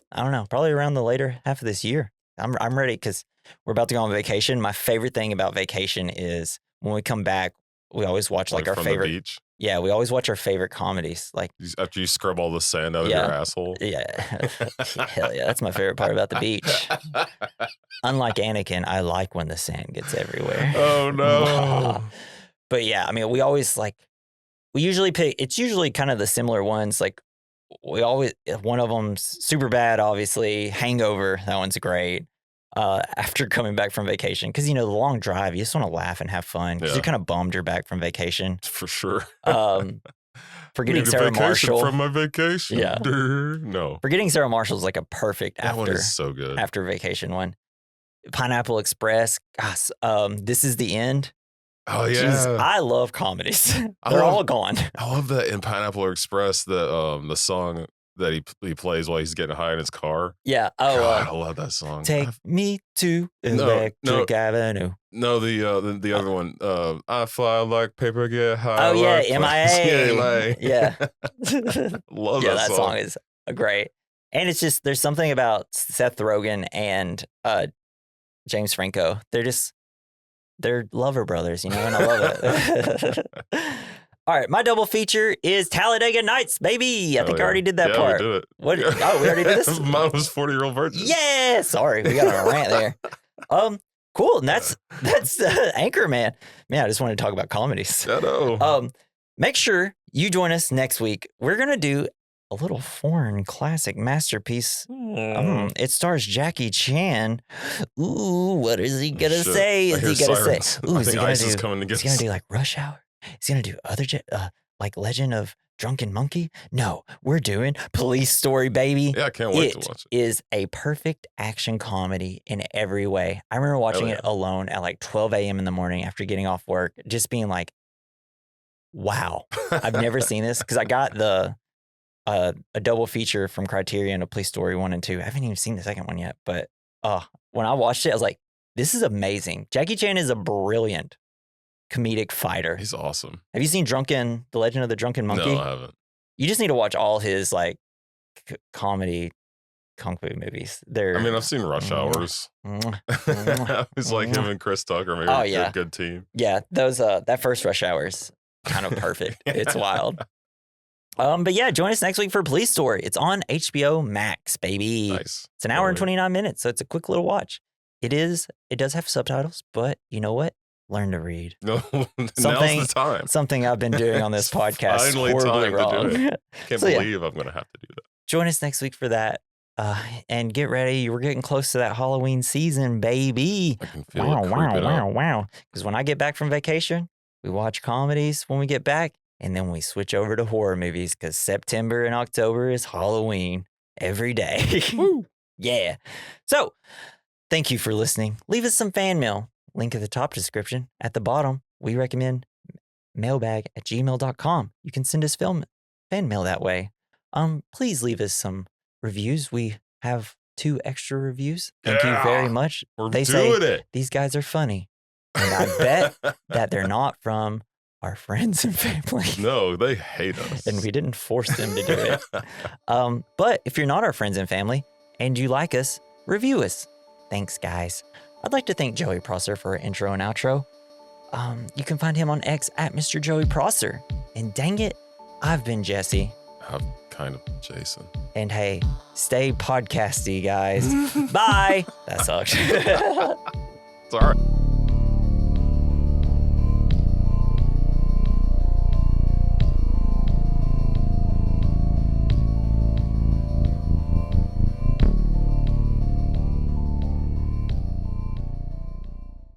I don't know, probably around the later half of this year. I'm ready because we're about to go on vacation. My favorite thing about vacation is when we come back, we always watch like our
from
favorite.
The beach?
Yeah, we always watch our favorite comedies. Like
after you scrub all the sand out of your asshole.
Yeah. Hell yeah. That's my favorite part about the beach. Unlike Anakin, I like when the sand gets everywhere.
Oh no.
But yeah, I mean, we usually pick, it's usually kind of the similar ones. Like one of them's Superbad, obviously. Hangover, that one's great. After coming back from vacation, because the long drive, you just want to laugh and have fun because you're kind of bummed you're back from vacation.
For sure.
Forgetting Sarah Marshall
from my vacation.
Yeah.
No.
Forgetting Sarah Marshall is like a perfect
that one is so good.
After vacation one. Pineapple Express. Gosh, This Is the End.
Oh yeah.
Jeez, I love comedies. They're all gone.
I love that in Pineapple Express, the song that he plays while he's getting high in his car.
Yeah.
God, I love that song.
Take me to Electric Avenue.
No, the other one. I fly like paper, get high.
Oh yeah,
like
MIA. Yeah.
Love
that song is great. And it's just there's something about Seth Rogen and James Franco. They're lover brothers, and I love it. All right, my double feature is Talladega Nights, baby. I think I already did that part.
We did it.
What? Oh, we already did this?
Mine was 40-year-old virgin.
Yeah, sorry. We got on a rant there. Cool. And that's Anchorman. Man, I just wanted to talk about comedies.
I know.
Make sure you join us next week. We're going to do a little foreign classic masterpiece. It stars Jackie Chan. Ooh, what is he going to say? Is he going to say? Ooh, is he going to do like Rush Hour? He's going to do other, like Legend of Drunken Monkey? No, we're doing Police Story, baby.
Yeah, I can't wait to watch it.
It is a perfect action comedy in every way. I remember watching it alone at like 12 a.m. in the morning after getting off work, just being like, wow, I've never seen this. Because I got a double feature from Criterion of Police Story 1 and 2. I haven't even seen the second one yet. But when I watched it, I was like, this is amazing. Jackie Chan is a brilliant comedic fighter.
He's awesome.
Have you seen The Legend of the Drunken Monkey?
No, I haven't.
You just need to watch all his like comedy kung fu movies.
I've seen Rush Hours. It's like him and Chris Tucker. Maybe they're a good team.
Yeah, those that first Rush Hour's kind of perfect. It's wild. But yeah, join us next week for Police Story. It's on HBO Max, baby.
Nice.
It's an hour and 29 minutes, so it's a quick little watch. It does have subtitles, but you know what? Learn to read.
No, now's the time.
Something I've been doing on this podcast.
Finally
horribly
time
wrong.
to do it. Can't believe I'm going to have to do that.
Join us next week for that. And get ready. We're getting close to that Halloween season, baby.
I can feel it creeping up.
Wow. Because when I get back from vacation, we watch comedies when we get back, and then we switch over to horror movies because September and October is Halloween every day. Woo. Yeah. So thank you for listening. Leave us some fan mail. Link at the top description. At the bottom, we recommend mailbag@gmail.com. You can send us fan mail that way. Please leave us some reviews. We have 2 extra reviews. Thank you very much.
We're
They
doing
say
it.
these guys are funny. And I bet that they're not from our friends and family.
No, they hate us.
And we didn't force them to do it. But if you're not our friends and family and you like us, review us. Thanks, guys. I'd like to thank Joey Prosser for our intro and outro. You can find him on X at Mr. Joey Prosser. And dang it, I've been Jesse.
I'm kind of Jason.
And hey, stay podcasty, guys. Bye. That sucks.
Sorry.